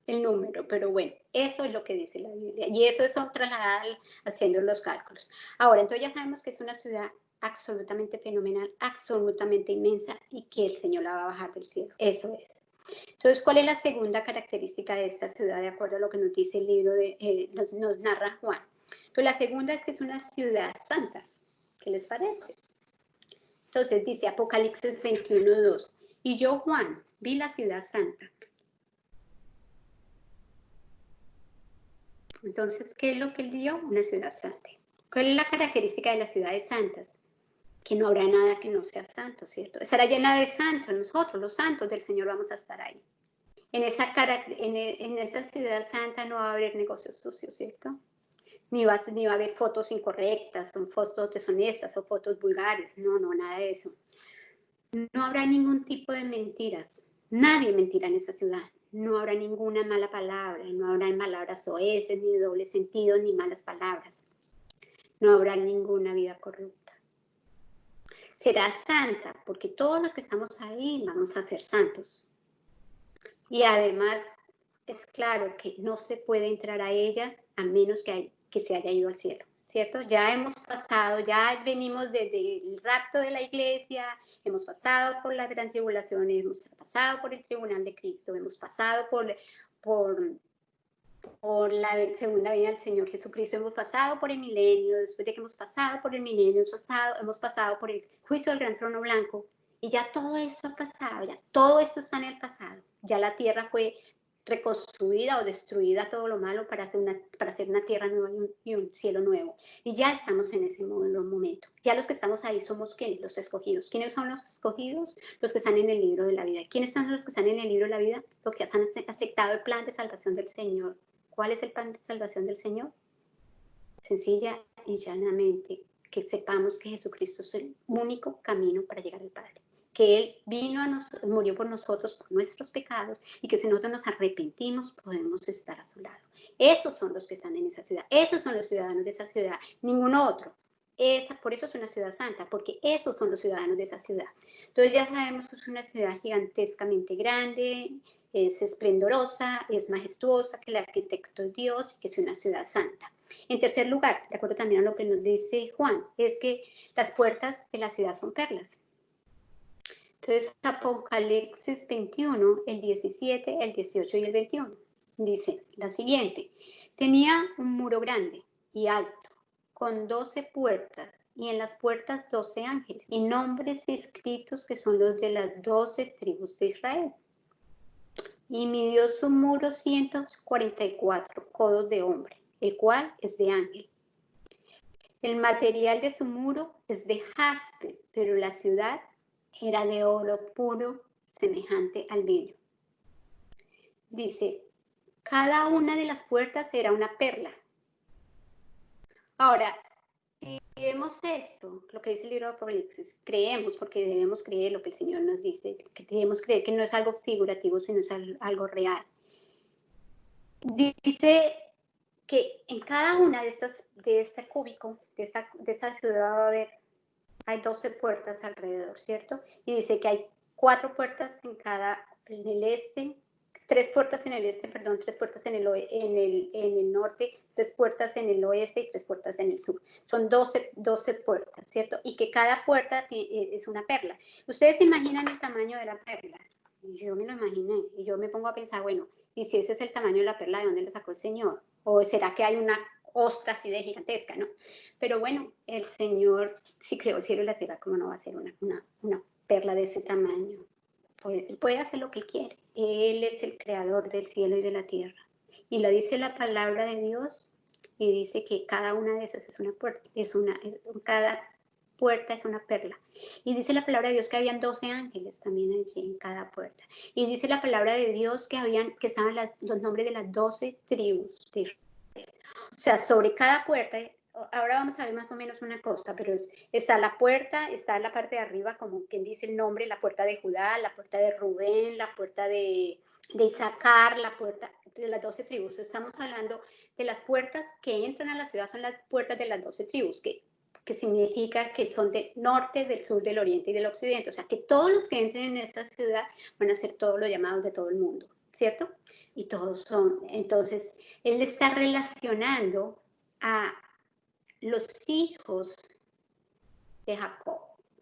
el número, pero bueno, eso es lo que dice la Biblia y eso es trasladado haciendo los cálculos. Ahora, entonces ya sabemos que es una ciudad absolutamente fenomenal, absolutamente inmensa y que el Señor la va a bajar del cielo. Eso es. Entonces, ¿cuál es la segunda característica de esta ciudad de acuerdo a lo que nos dice el libro nos narra Juan? Entonces, la segunda es que es una ciudad santa. ¿Qué les parece? Entonces dice Apocalipsis 21:2, y yo, Juan, vi la ciudad santa. Entonces, ¿qué es lo que él vio? Una ciudad santa. ¿Cuál es la característica de las ciudades santas? Que no habrá nada que no sea santo, ¿cierto? Estará llena de santos, nosotros, los santos del Señor, vamos a estar ahí. En esa ciudad santa no va a haber negocios sucios, ¿cierto? Ni va a haber fotos incorrectas, son fotos deshonestas o fotos vulgares, no, nada de eso. No habrá ningún tipo de mentiras. Nadie mentirá en esa ciudad. No habrá ninguna mala palabra. No habrá palabras soeces, ni doble sentido, ni malas palabras. No habrá ninguna vida corrupta. Será santa, porque todos los que estamos ahí vamos a ser santos. Y además, es claro que no se puede entrar a ella a menos que se haya ido al cielo. ¿Cierto? Ya hemos pasado, ya venimos desde el rapto de la iglesia, hemos pasado por la gran tribulación, hemos pasado por el tribunal de Cristo, hemos pasado por la segunda venida del Señor Jesucristo, hemos pasado por el milenio, después de que hemos pasado por el milenio, hemos pasado por el juicio del gran trono blanco, y ya todo eso ha pasado, ya todo eso está en el pasado, ya la tierra fue reconstruida o destruida todo lo malo para hacer una tierra nueva y un cielo nuevo. Y ya estamos en ese momento. Ya los que estamos ahí somos ¿quiénes? Los escogidos. ¿Quiénes son los escogidos? Los que están en el libro de la vida. ¿Quiénes son los que están en el libro de la vida? Los que han aceptado el plan de salvación del Señor. ¿Cuál es el plan de salvación del Señor? Sencilla y llanamente, que sepamos que Jesucristo es el único camino para llegar al Padre. Que Él murió por nosotros, por nuestros pecados, y que si nosotros nos arrepentimos, podemos estar a su lado. Esos son los que están en esa ciudad, esos son los ciudadanos de esa ciudad, ningún otro. Por eso es una ciudad santa, porque esos son los ciudadanos de esa ciudad. Entonces ya sabemos que es una ciudad gigantescamente grande, es esplendorosa, es majestuosa, que el arquitecto es Dios y que es una ciudad santa. En tercer lugar, de acuerdo también a lo que nos dice Juan, es que las puertas de la ciudad son perlas. Entonces, Apocalipsis 21, el 17, el 18 y el 21, dice la siguiente: tenía un muro grande y alto, con 12 puertas, y en las puertas 12 ángeles, y nombres escritos que son los de las 12 tribus de Israel. Y midió su muro 144 codos de hombre, el cual es de ángel. El material de su muro es de jaspe, pero la ciudad era de oro puro, semejante al vidrio. Dice, cada una de las puertas era una perla. Ahora, si vemos esto, lo que dice el libro de Apocalipsis, creemos, porque debemos creer lo que el Señor nos dice, que debemos creer que no es algo figurativo, sino es algo real. Dice que en cada una de este cúbico, de esta ciudad hay 12 puertas alrededor, ¿cierto? Y dice que hay 4 puertas en el este, 3 puertas en el este, 3 puertas en el norte, 3 puertas en el oeste y 3 puertas en el sur. Son 12 puertas, ¿cierto? Y que cada puerta es una perla. ¿Ustedes se imaginan el tamaño de la perla? Yo me lo imaginé y yo me pongo a pensar, bueno, ¿y si ese es el tamaño de la perla, de dónde lo sacó el Señor? ¿O será que hay una ostra así de gigantesca, no? Pero bueno, el Señor, si creó el cielo y la tierra, ¿cómo no va a ser una perla de ese tamaño? Él puede hacer lo que Él quiere. Él es el creador del cielo y de la tierra. Y lo dice la palabra de Dios y dice que cada una de esas es una puerta, cada puerta es una perla. Y dice la palabra de Dios que habían 12 ángeles también allí en cada puerta. Y dice la palabra de Dios que estaban los nombres de las 12 tribus de Israel. O sea, sobre cada puerta, ahora vamos a ver más o menos una cosa, pero está la puerta, está la parte de arriba, como quien dice el nombre, la puerta de Judá, la puerta de Rubén, la puerta de Isaacar, la puerta de las 12 tribus. Estamos hablando de las puertas que entran a la ciudad, son las puertas de las 12 tribus, que significa que son del norte, del sur, del oriente y del occidente. O sea, que todos los que entren en esa ciudad van a ser todos los llamados de todo el mundo, ¿cierto? Y todos son. Entonces, él está relacionando a los hijos de Jacob,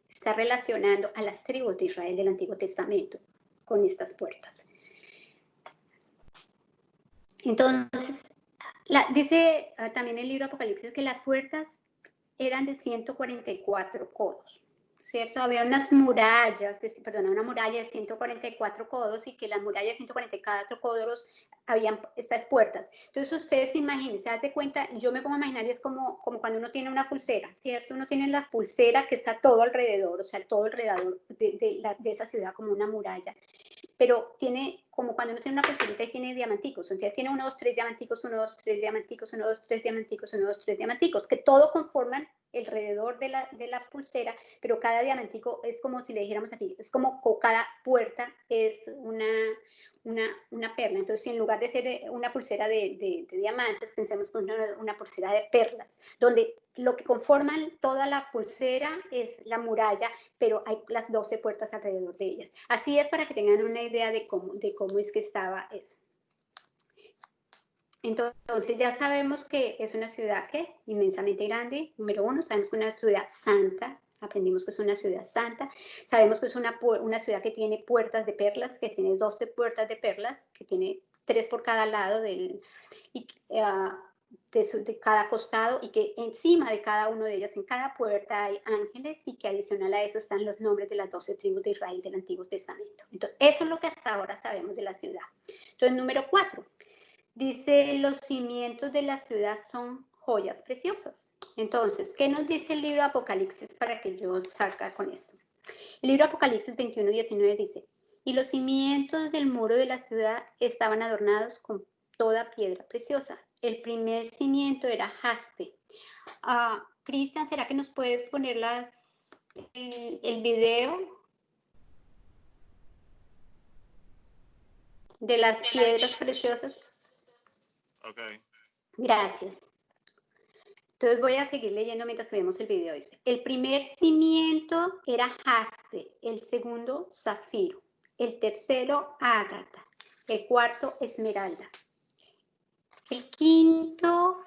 está relacionando a las tribus de Israel del Antiguo Testamento con estas puertas. Entonces, dice también el libro Apocalipsis que las puertas eran de 144 codos, ¿cierto? Había unas murallas, una muralla de 144 codos y que las murallas de 144 codos habían estas puertas. Entonces ustedes imaginen, se dan cuenta, yo me pongo a imaginar y es como cuando uno tiene una pulsera, ¿cierto? Uno tiene la pulsera que está todo alrededor, o sea, todo alrededor de esa ciudad como una muralla. Pero tiene, como cuando uno tiene una pulserita y tiene diamanticos, entonces tiene 1, 2, 3 diamanticos, 1, 2, 3 diamanticos, 1, 2, 3 diamanticos, 1, 2, 3 diamanticos, que todo conforman alrededor de la pulsera, pero cada diamantico es como si le dijéramos aquí, es como cada puerta es una perla. Entonces, si en lugar de ser una pulsera de diamantes, pensemos en una pulsera de perlas, donde lo que conforman toda la pulsera es la muralla, pero hay las 12 puertas alrededor de ellas. Así es para que tengan una idea de cómo es que estaba eso. Entonces ya sabemos que es una ciudad que inmensamente grande. Número 1, sabemos que es una ciudad santa. Aprendimos que es una ciudad santa. Sabemos que es una ciudad que tiene puertas de perlas, que tiene 12 puertas de perlas, que tiene 3 por cada lado de cada costado, y que encima de cada uno de ellas, en cada puerta hay ángeles, y que adicional a eso están los nombres de las 12 tribus de Israel del Antiguo Testamento. Entonces, eso es lo que hasta ahora sabemos de la ciudad. Entonces, número 4. Dice, los cimientos de la ciudad son joyas preciosas. Entonces, ¿qué nos dice el libro Apocalipsis para que yo salga con esto? El libro Apocalipsis 21, 19 dice, y los cimientos del muro de la ciudad estaban adornados con toda piedra preciosa. El primer cimiento era jaspe. Cristian, ¿será que nos puedes poner el video de las piedras preciosas? Ok. Gracias. Entonces voy a seguir leyendo mientras vemos el video. Dice, el primer cimiento era jaspe, el segundo zafiro, el tercero ágata, el cuarto esmeralda, el quinto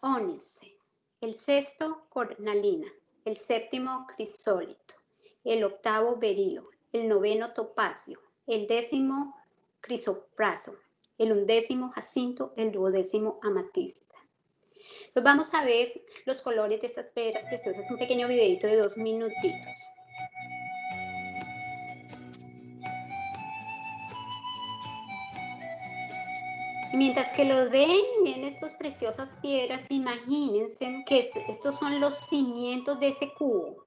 ónice, el sexto cornalina, el séptimo crisólito, el octavo berilo, el noveno topacio, el décimo crisopraso, el undécimo jacinto, el duodécimo amatista. Pues vamos a ver los colores de estas piedras preciosas, un pequeño videito de 2 minutitos. Y mientras que los ven estas preciosas piedras, imagínense que estos son los cimientos de ese cubo.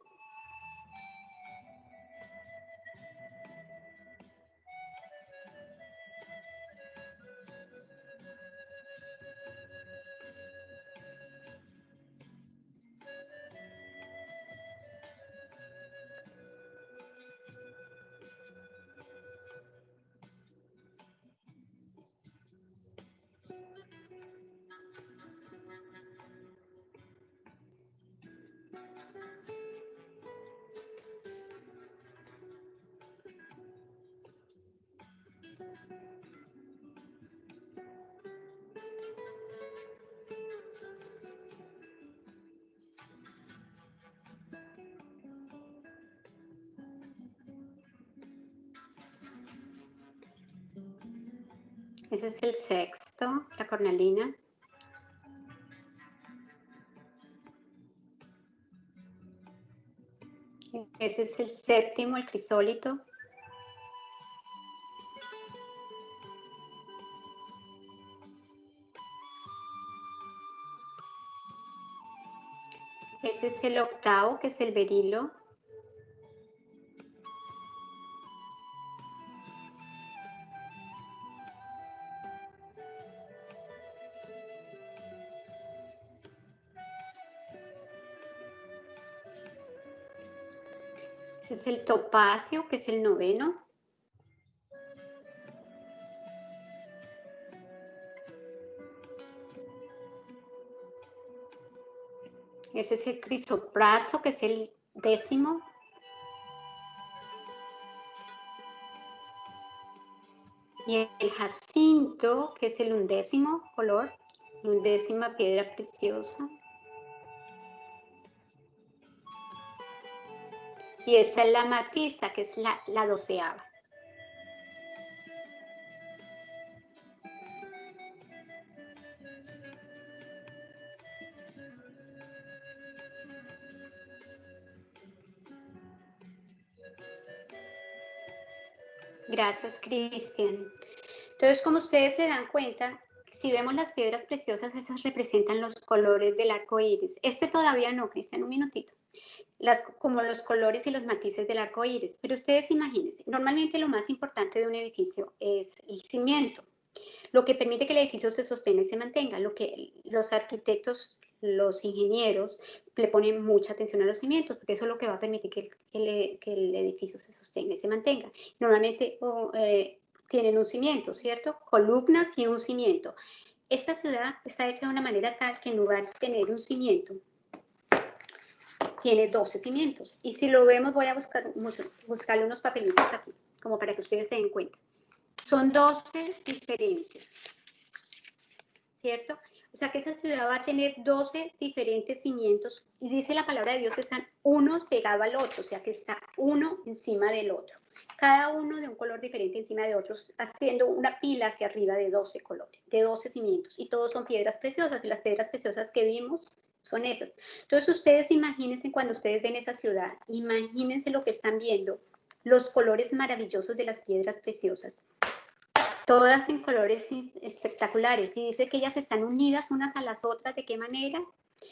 Ese es el sexto, la cornalina. Ese es el séptimo, el crisólito. Ese es el octavo, que es el berilo. Ese es el topacio, que es el noveno. Ese es el crisopraso, que es el décimo. Y el jacinto, que es el undécimo color, la undécima piedra preciosa. Y esa es la amatista, que es la doceava. Gracias, Cristian. Entonces, como ustedes se dan cuenta, si vemos las piedras preciosas, esas representan los colores del arco iris. Este todavía no, Cristian, un minutito. Como los colores y los matices del arco iris. Pero ustedes imagínense, normalmente lo más importante de un edificio es el cimiento, lo que permite que el edificio se sostenga y se mantenga, lo que los arquitectos, los ingenieros, le ponen mucha atención a los cimientos, porque eso es lo que va a permitir que el edificio se sostenga y se mantenga. Normalmente tienen un cimiento, ¿cierto? Columnas y un cimiento. Esta ciudad está hecha de una manera tal que en lugar de tener un cimiento, tiene 12 cimientos. Y si lo vemos, voy a buscarle unos papelitos aquí, como para que ustedes se den cuenta. Son 12 diferentes, ¿cierto? O sea que esa ciudad va a tener 12 diferentes cimientos. Y dice la palabra de Dios que están unos pegados al otro, o sea que está uno encima del otro. Cada uno de un color diferente encima de otros, haciendo una pila hacia arriba de 12 colores, de 12 cimientos. Y todos son piedras preciosas. Y las piedras preciosas que vimos son esas. Entonces ustedes imagínense cuando ustedes ven esa ciudad, imagínense lo que están viendo, los colores maravillosos de las piedras preciosas. Todas en colores espectaculares. Y dice que ellas están unidas unas a las otras. ¿De qué manera?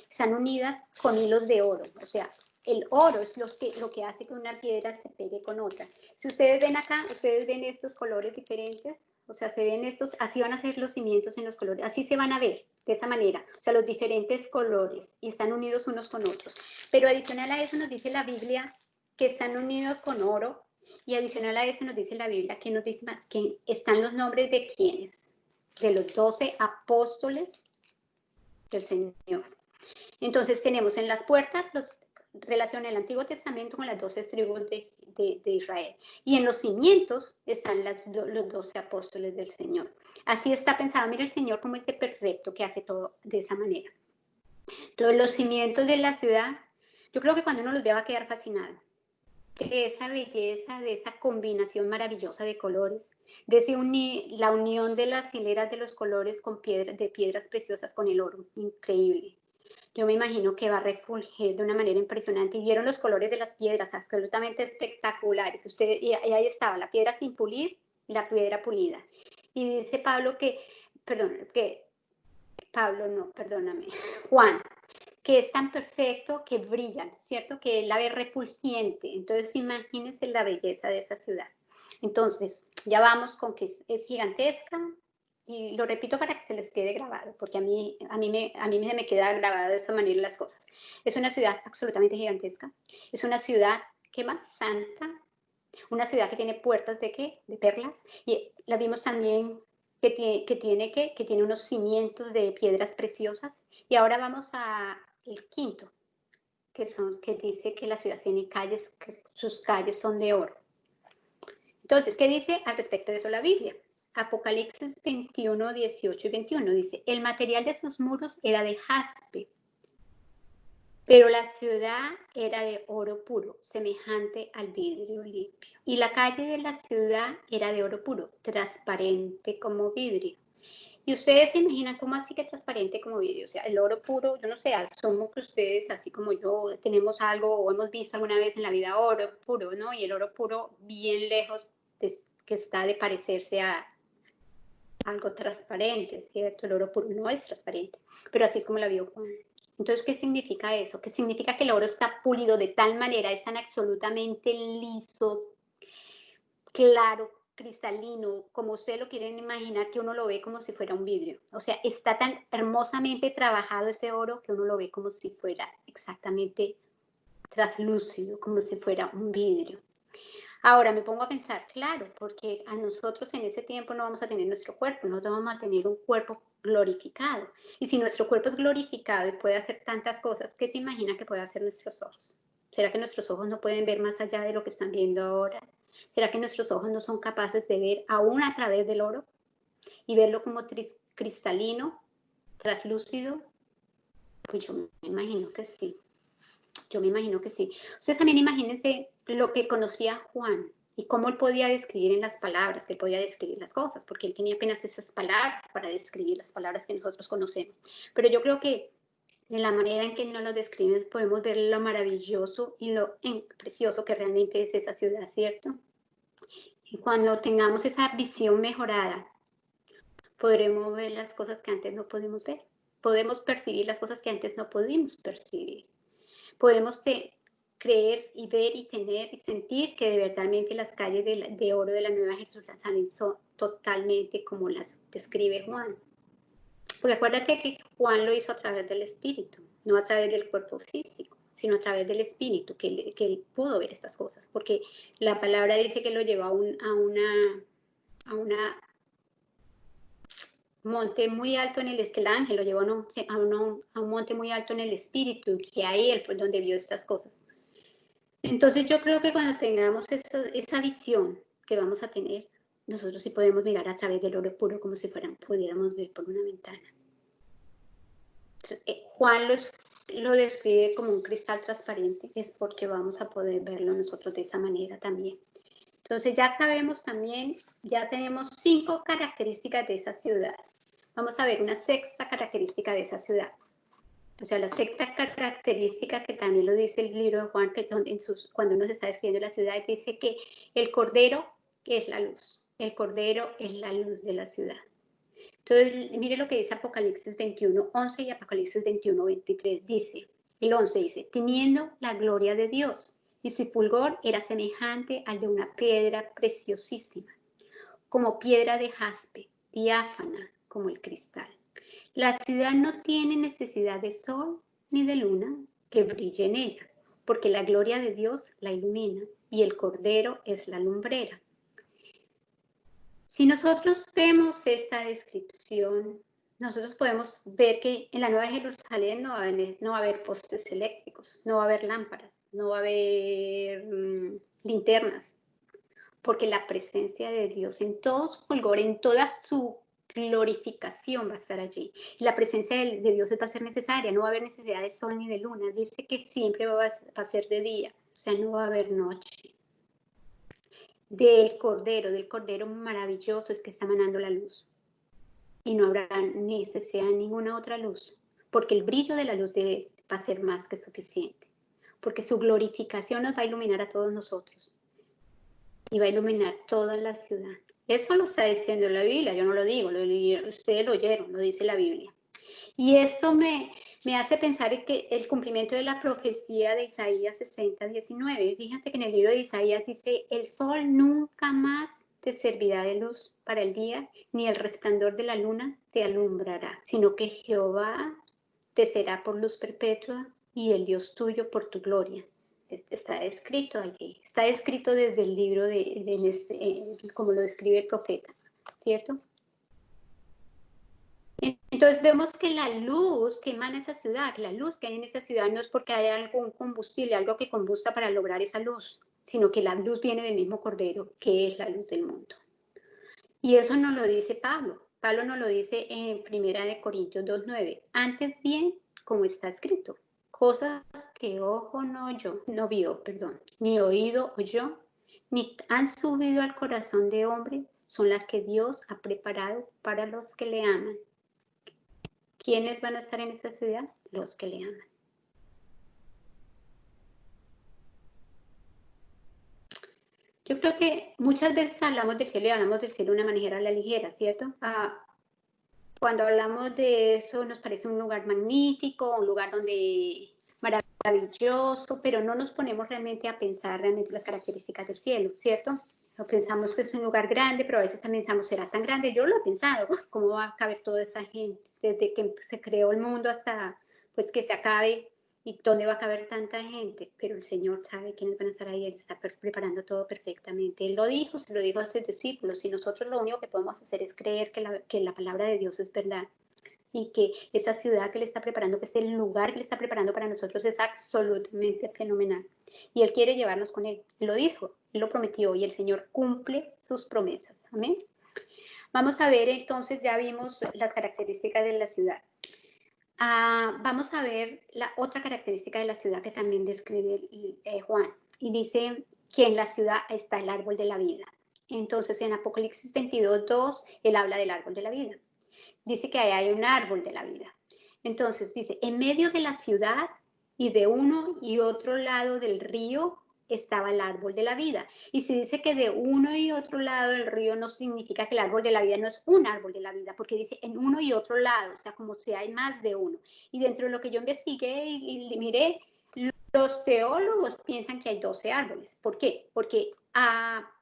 Están unidas con hilos de oro. O sea, el oro es lo que hace que una piedra se pegue con otra. Si ustedes ven acá, ustedes ven estos colores diferentes. O sea, se ven estos, así van a ser los cimientos en los colores. Así se van a ver, de esa manera. O sea, los diferentes colores. Y están unidos unos con otros. Pero adicional a eso nos dice la Biblia que están unidos con oro. Y adicional a eso nos dice la Biblia, que nos dice más, que están los nombres de quiénes, de los 12 apóstoles del Señor. Entonces tenemos en las puertas relación el Antiguo Testamento con las 12 tribus de Israel. Y en los cimientos están los 12 apóstoles del Señor. Así está pensado. Mira el Señor como es de perfecto, que hace todo de esa manera. Todos los cimientos de la ciudad, yo creo que cuando uno los vea va a quedar fascinado. De esa belleza, de esa combinación maravillosa de colores, de la unión de las hileras de los colores con piedras preciosas con el oro, increíble. Yo me imagino que va a refulgir de una manera impresionante. Y vieron los colores de las piedras, absolutamente espectaculares. Y ahí estaba la piedra sin pulir y la piedra pulida. Y dice Juan, que es tan perfecto que brillan, ¿cierto? Que la ve refulgente. Entonces, imagínense la belleza de esa ciudad. Entonces, ya vamos con que es gigantesca, y lo repito para que se les quede grabado, porque a mí se me queda grabado de esa manera las cosas. Es una ciudad absolutamente gigantesca. Es una ciudad, ¿qué más? Santa. Una ciudad que tiene puertas ¿de qué? De perlas. Y la vimos también que tiene unos cimientos de piedras preciosas. Y ahora vamos al quinto, que dice que la ciudad tiene calles, que sus calles son de oro. Entonces, ¿qué dice al respecto de eso la Biblia? Apocalipsis 21, 18 y 21 dice, el material de sus muros era de jaspe, Pero la ciudad era de oro puro, semejante al vidrio limpio. Y la calle de la ciudad era de oro puro, transparente como vidrio. Y ustedes se imaginan cómo así que transparente como vidrio. O sea, el oro puro, yo no sé, asumo que ustedes, así como yo, tenemos algo o hemos visto alguna vez en la vida oro puro, ¿no? Y el oro puro bien lejos que está de parecerse a algo transparente, ¿cierto? El oro puro no es transparente, pero así es como la vio Juan. Entonces, ¿qué significa eso? Que significa que el oro está pulido de tal manera, es tan absolutamente liso, claro, cristalino, como ustedes lo quieren imaginar, que uno lo ve como si fuera un vidrio. O sea, está tan hermosamente trabajado ese oro que uno lo ve como si fuera exactamente traslúcido, como si fuera un vidrio. Ahora me pongo a pensar, claro, porque a nosotros en ese tiempo no vamos a tener nuestro cuerpo, nosotros vamos a tener un cuerpo glorificado. Y si nuestro cuerpo es glorificado y puede hacer tantas cosas, ¿qué te imaginas que puede hacer nuestros ojos? ¿Será que nuestros ojos no pueden ver más allá de lo que están viendo ahora? ¿Será que nuestros ojos no son capaces de ver aún a través del oro y verlo como cristalino, traslúcido? Pues yo me imagino que sí. Yo me imagino que sí. Ustedes también imagínense lo que conocía Juan y cómo él podía describir en las palabras, que él podía describir las cosas, porque él tenía apenas esas palabras para describir las palabras que nosotros conocemos. Pero yo creo que de la manera en que nos lo describen podemos ver lo maravilloso y lo precioso que realmente es esa ciudad, ¿cierto? Y cuando tengamos esa visión mejorada, podremos ver las cosas que antes no pudimos ver. Podemos percibir las cosas que antes no pudimos percibir. Podemos creer y ver y tener y sentir que de verdadmente las calles de oro de la Nueva Jerusalén son totalmente como las describe Juan. Porque acuérdate que Juan lo hizo a través del Espíritu, no a través del cuerpo físico, sino a través del Espíritu, que él pudo ver estas cosas. Porque la palabra dice que lo llevó a una monte muy alto en el que el ángel lo llevó a un monte muy alto en el Espíritu, y que ahí él fue donde vio estas cosas. Entonces yo creo que cuando tengamos esa visión que vamos a tener, nosotros sí podemos mirar a través del oro puro como si pudiéramos ver por una ventana. Juan lo describe como un cristal transparente, es porque vamos a poder verlo nosotros de esa manera también. Entonces ya sabemos también, ya tenemos 5 características de esa ciudad. Vamos a ver una sexta característica de esa ciudad. O sea, la sexta característica que también lo dice el libro de Juan, que cuando uno se está describiendo la ciudad, dice que el Cordero es la luz. El Cordero es la luz de la ciudad. Entonces, mire lo que dice Apocalipsis 21:11 y Apocalipsis 21:23. Dice, el 11 dice, teniendo la gloria de Dios, y su fulgor era semejante al de una piedra preciosísima, como piedra de jaspe, diáfana como el cristal. La ciudad no tiene necesidad de sol ni de luna que brille en ella, porque la gloria de Dios la ilumina y el Cordero es la lumbrera. Si nosotros vemos esta descripción, nosotros podemos ver que en la Nueva Jerusalén no va a haber postes eléctricos, no va a haber lámparas, no va a haber linternas, porque la presencia de Dios en todo su fulgor, en toda su glorificación va a estar allí. La presencia de Dios va a ser necesaria, no va a haber necesidad de sol ni de luna. Dice que siempre va a ser de día, o sea, no va a haber noche. Del Cordero maravilloso es que está emanando la luz. Y no habrá necesidad de ninguna otra luz, porque el brillo de la luz va a ser más que suficiente, porque su glorificación nos va a iluminar a todos nosotros y va a iluminar toda la ciudad. Eso lo está diciendo la Biblia, yo no lo digo, ustedes lo oyeron, lo dice la Biblia. Y esto me hace pensar en que el cumplimiento de la profecía de Isaías 60:19. Fíjate que en el libro de Isaías dice, el sol nunca más te servirá de luz para el día, ni el resplandor de la luna te alumbrará, sino que Jehová te será por luz perpetua y el Dios tuyo por tu gloria. Está escrito allí, está escrito desde el libro como lo describe el profeta, ¿cierto? Entonces vemos que la luz que emana esa ciudad, que la luz que hay en esa ciudad no es porque haya algún combustible, algo que combusta para lograr esa luz, sino que la luz viene del mismo Cordero, que es la luz del mundo. Y eso nos lo dice Pablo. Pablo nos lo dice en 1 Corintios 2:9. Antes bien, como está escrito, cosas que ojo no vio, ni oído oyó, ni han subido al corazón de hombre, son las que Dios ha preparado para los que le aman. ¿Quiénes van a estar en esta ciudad? Los que le aman. Yo creo que muchas veces hablamos del cielo y hablamos del cielo de una manera a la ligera, ¿cierto? Cuando hablamos de eso nos parece un lugar magnífico, un lugar donde maravilloso, pero no nos ponemos realmente a pensar realmente las características del cielo, ¿cierto? Pensamos que es un lugar grande, pero a veces también pensamos, ¿será tan grande? Yo lo he pensado, ¿cómo va a caber toda esa gente? Desde que se creó el mundo hasta pues que se acabe, ¿y dónde va a caber tanta gente? Pero el Señor sabe quiénes van a estar ahí, Él está preparando todo perfectamente. Él lo dijo, se lo dijo a sus discípulos, y nosotros lo único que podemos hacer es creer que la palabra de Dios es verdad. Y que esa ciudad que le está preparando, que es el lugar que le está preparando para nosotros, es absolutamente fenomenal. Y Él quiere llevarnos con Él. Él lo dijo, Él lo prometió, y el Señor cumple sus promesas. Amén. Vamos a ver entonces, ya vimos las características de la ciudad. Vamos a ver la otra característica de la ciudad que también describe Juan. Y dice que en la ciudad está el árbol de la vida. Entonces en Apocalipsis 22:2, Él habla del árbol de la vida. Dice que ahí hay un árbol de la vida. Entonces dice, en medio de la ciudad y de uno y otro lado del río estaba el árbol de la vida. Y si dice que de uno y otro lado del río, no significa que el árbol de la vida no es un árbol de la vida, porque dice en uno y otro lado, o sea, como si hay más de uno. Y dentro de lo que yo investigué y miré, los teólogos piensan que hay 12 árboles. ¿Por qué? Porque,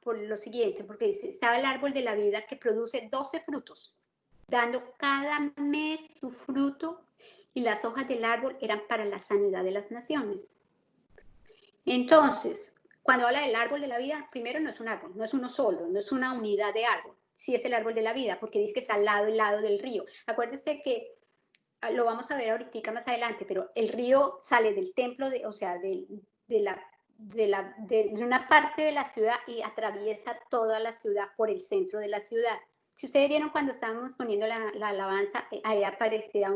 por lo siguiente, porque dice, estaba el árbol de la vida que produce 12 frutos, dando cada mes su fruto, y las hojas del árbol eran para la sanidad de las naciones. Entonces, cuando habla del árbol de la vida, primero no es un árbol, no es uno solo, no es una unidad de árbol, sí es el árbol de la vida, porque dice que es al lado del río. Acuérdense que lo vamos a ver ahorita más adelante, pero el río sale del templo, o sea, de una parte de la ciudad y atraviesa toda la ciudad por el centro de la ciudad. Si ustedes vieron cuando estábamos poniendo la alabanza, ahí aparecía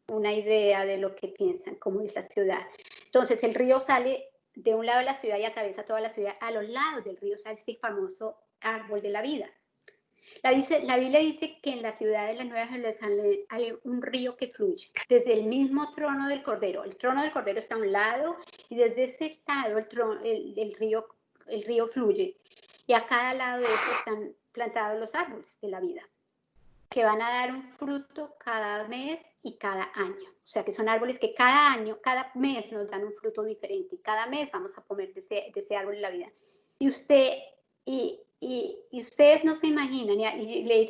una idea de lo que piensan, cómo es la ciudad. Entonces el río sale de un lado de la ciudad y atraviesa toda la ciudad. A los lados del río sale este famoso árbol de la vida. La Biblia dice que en la ciudad de la Nueva Jerusalén hay un río que fluye desde el mismo trono del Cordero. El trono del Cordero está a un lado y desde ese lado el río fluye. Y a cada lado de eso están plantados los árboles de la vida, que van a dar un fruto cada mes y cada año. O sea, que son árboles que cada mes nos dan un fruto diferente. Cada mes vamos a comer de ese árbol de la vida. Y ustedes no se imaginan, y leí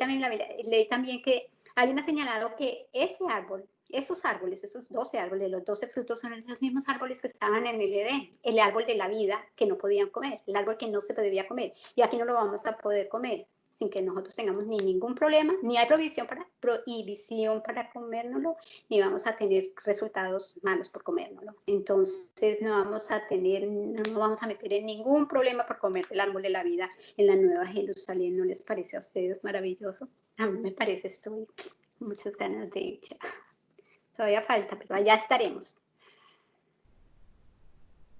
también que alguien ha señalado que esos árboles, esos 12 árboles, los 12 frutos son los mismos árboles que estaban en el Edén, el árbol de la vida que no podían comer, el árbol que no se podía comer. Y aquí no lo vamos a poder comer sin que nosotros tengamos ningún problema, ni hay prohibición para comérnoslo, ni vamos a tener resultados malos por comérnoslo. Entonces no vamos a meter en ningún problema por comer el árbol de la vida en la Nueva Jerusalén. ¿No les parece a ustedes maravilloso? A mí me parece, estoy con muchas ganas de ir ya. Todavía falta, pero allá estaremos.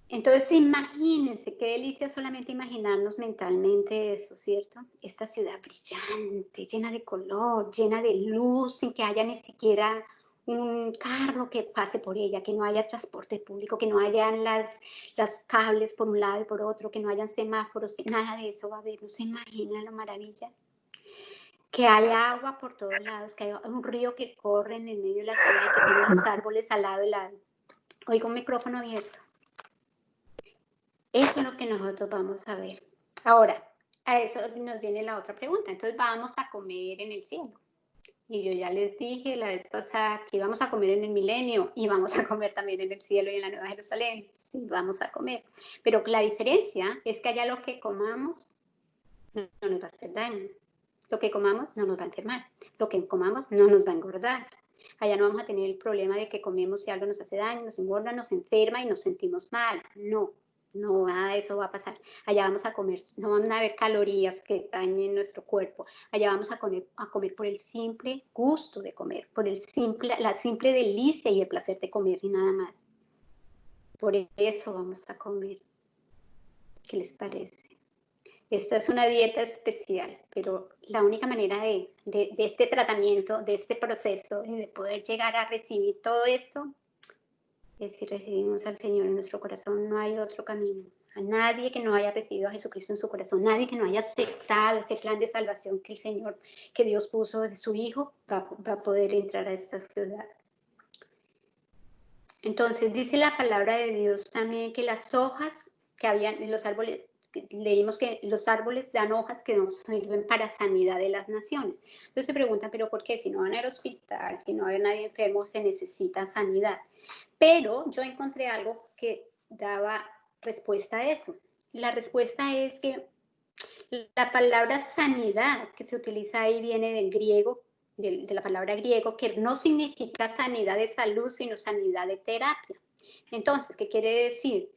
Entonces, imagínense, qué delicia solamente imaginarnos mentalmente eso, ¿cierto? Esta ciudad brillante, llena de color, llena de luz, sin que haya ni siquiera un carro que pase por ella, que no haya transporte público, que no hayan las cables por un lado y por otro, que no hayan semáforos, nada de eso va a haber. ¿No se imaginan la maravilla? Que haya agua por todos lados, que haya un río que corre en el medio de la ciudad y que tiene los árboles al lado y lado. Oigo un micrófono abierto. Eso es lo que nosotros vamos a ver. Ahora, a eso nos viene la otra pregunta. Entonces, vamos a comer en el cielo. Y yo ya les dije la vez pasada que íbamos a comer en el milenio y vamos a comer también en el cielo y en la Nueva Jerusalén. Sí, vamos a comer. Pero la diferencia es que allá lo que comamos no nos va a hacer daño. Lo que comamos no nos va a enfermar. Lo que comamos no nos va a engordar. Allá no vamos a tener el problema de que comemos y algo nos hace daño, nos engorda, nos enferma y nos sentimos mal. No. no, nada de eso va a pasar. Allá vamos a comer, no van a haber calorías que dañen nuestro cuerpo. Allá vamos a comer por el simple gusto de comer, por la simple delicia y el placer de comer y nada más. Por eso vamos a comer. ¿Qué les parece? Esta es una dieta especial, pero la única manera de este tratamiento, de este proceso y de poder llegar a recibir todo esto es si recibimos al Señor en nuestro corazón. No hay otro camino. A nadie que no haya recibido a Jesucristo en su corazón, nadie que no haya aceptado ese plan de salvación que el Señor, que Dios puso de su Hijo, va a poder entrar a esta ciudad. Entonces dice la palabra de Dios también que las hojas que habían en los árboles, leímos que los árboles dan hojas que nos sirven para sanidad de las naciones. Entonces se preguntan, ¿pero por qué? Si no van al hospital, si no hay nadie enfermo, se necesita sanidad. Pero yo encontré algo que daba respuesta a eso. La respuesta es que la palabra sanidad que se utiliza ahí viene del griego, de la palabra griego, que no significa sanidad de salud, sino sanidad de terapia. Entonces, ¿qué quiere decir?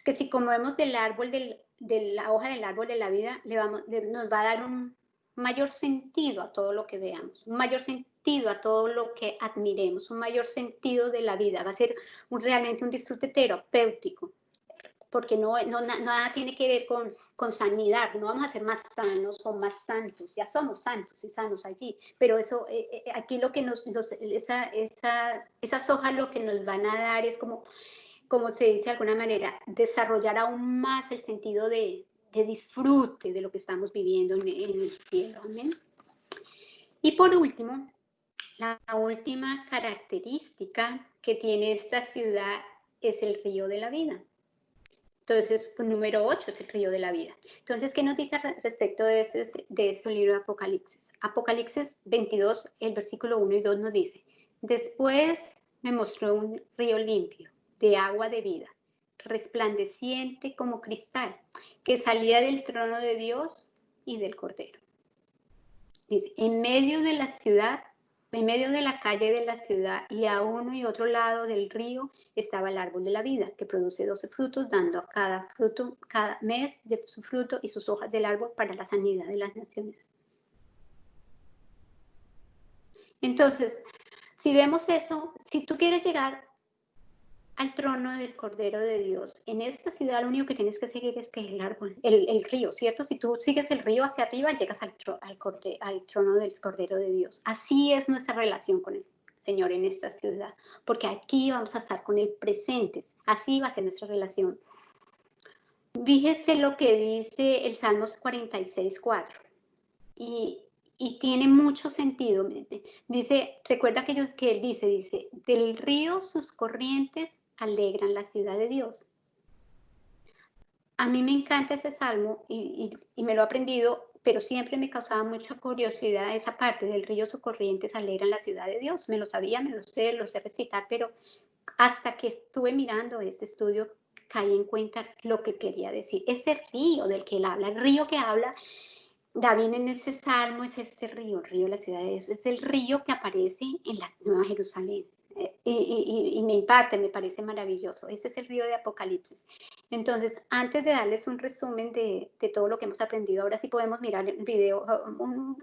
Que si comemos del árbol, de la hoja del árbol de la vida, nos va a dar un mayor sentido a todo lo que veamos, un mayor sentido a todo lo que admiremos, un mayor sentido de la vida. Va a ser realmente un disfrute terapéutico, porque nada tiene que ver con sanidad. No vamos a ser más sanos o más santos, ya somos santos y sanos allí, pero eso, aquí lo que esas hojas lo que nos van a dar es como se dice de alguna manera, desarrollar aún más el sentido de disfrute de lo que estamos viviendo en el cielo. Amén. Y por último, la última característica que tiene esta ciudad es el río de la vida. Entonces, número 8 es el río de la vida. Entonces, ¿qué nos dice respecto de este libro de Apocalipsis? Apocalipsis 22, el versículo 1 y 2 nos dice: después me mostró un río limpio, de agua de vida, resplandeciente como cristal, que salía del trono de Dios y del Cordero. Dice, en medio de la ciudad, en medio de la calle de la ciudad y a uno y otro lado del río estaba el árbol de la vida, que produce 12 frutos, dando a cada mes de su fruto y sus hojas del árbol para la sanidad de las naciones. Entonces, si vemos eso, si tú quieres llegar al trono del Cordero de Dios, en esta ciudad lo único que tienes que seguir es que el árbol, el río, ¿cierto? Si tú sigues el río hacia arriba, llegas al trono del Cordero de Dios. Así es nuestra relación con el Señor en esta ciudad, porque aquí vamos a estar con Él presentes. Así va a ser nuestra relación. Fíjese lo que dice el Salmos 46:4. Y tiene mucho sentido. Dice, recuerda que él dice, del río sus corrientes alegran la ciudad de Dios. A mí me encanta ese salmo y me lo he aprendido, pero siempre me causaba mucha curiosidad esa parte del río sus corrientes alegran la ciudad de Dios. Me lo sabía, lo sé recitar, pero hasta que estuve mirando este estudio caí en cuenta lo que quería decir. Ese río del que él habla, el río que habla David en ese salmo es este río, el río de la ciudad de Dios, es el río que aparece en la Nueva Jerusalén. Y me impacta, me parece maravilloso. Ese es el río de Apocalipsis. Entonces, antes de darles un resumen de todo lo que hemos aprendido, ahora sí podemos mirar el video.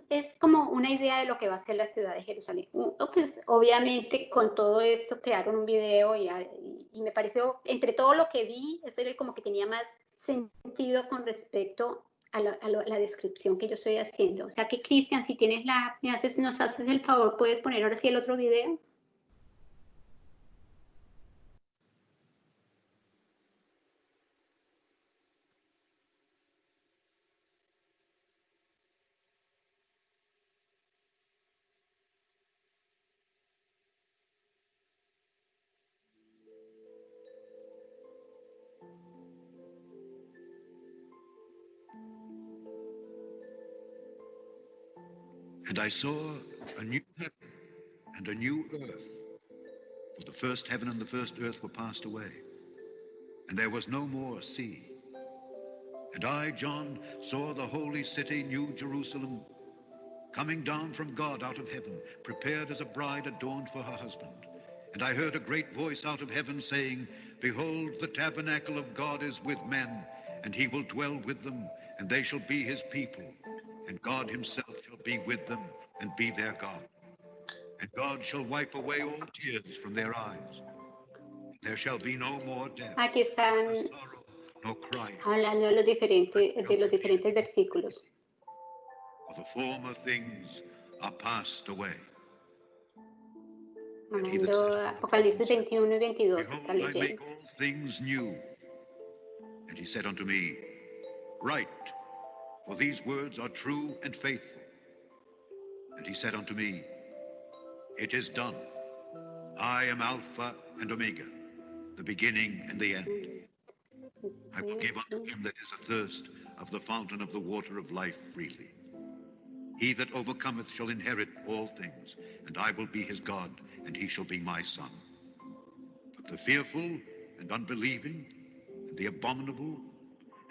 Es como una idea de lo que va a ser la ciudad de Jerusalén. Pues, obviamente, con todo esto crearon un video y me pareció, entre todo lo que vi, ese era como que tenía más sentido con respecto a la descripción que yo estoy haciendo. O sea que, Cristian, si tienes nos haces el favor, puedes poner ahora sí el otro video. And I saw a new heaven and a new earth, for the first heaven and the first earth were passed away, and there was no more sea. And I, John, saw the holy city, New Jerusalem, coming down from God out of heaven, prepared as a bride adorned for her husband. And I heard a great voice out of heaven saying, Behold, the tabernacle of God is with men, and he will dwell with them, and they shall be his people. And God himself shall be with them, and be their God. And God shall wipe away all tears from their eyes. There shall be no more death, Aquí están nor sorrow, nor crying, hablando de los diferentes versículos. for the former things are passed away. Hablando Apocalipsis 21 y 22 Behold, está I make leyendo. all things new. And he said unto me, Write, for these words are true and faithful. And he said unto me, It is done. I am Alpha and Omega, the beginning and the end. I will give unto him that is athirst of the fountain of the water of life freely. He that overcometh shall inherit all things, and I will be his God, and he shall be my son. But the fearful and unbelieving, and the abominable,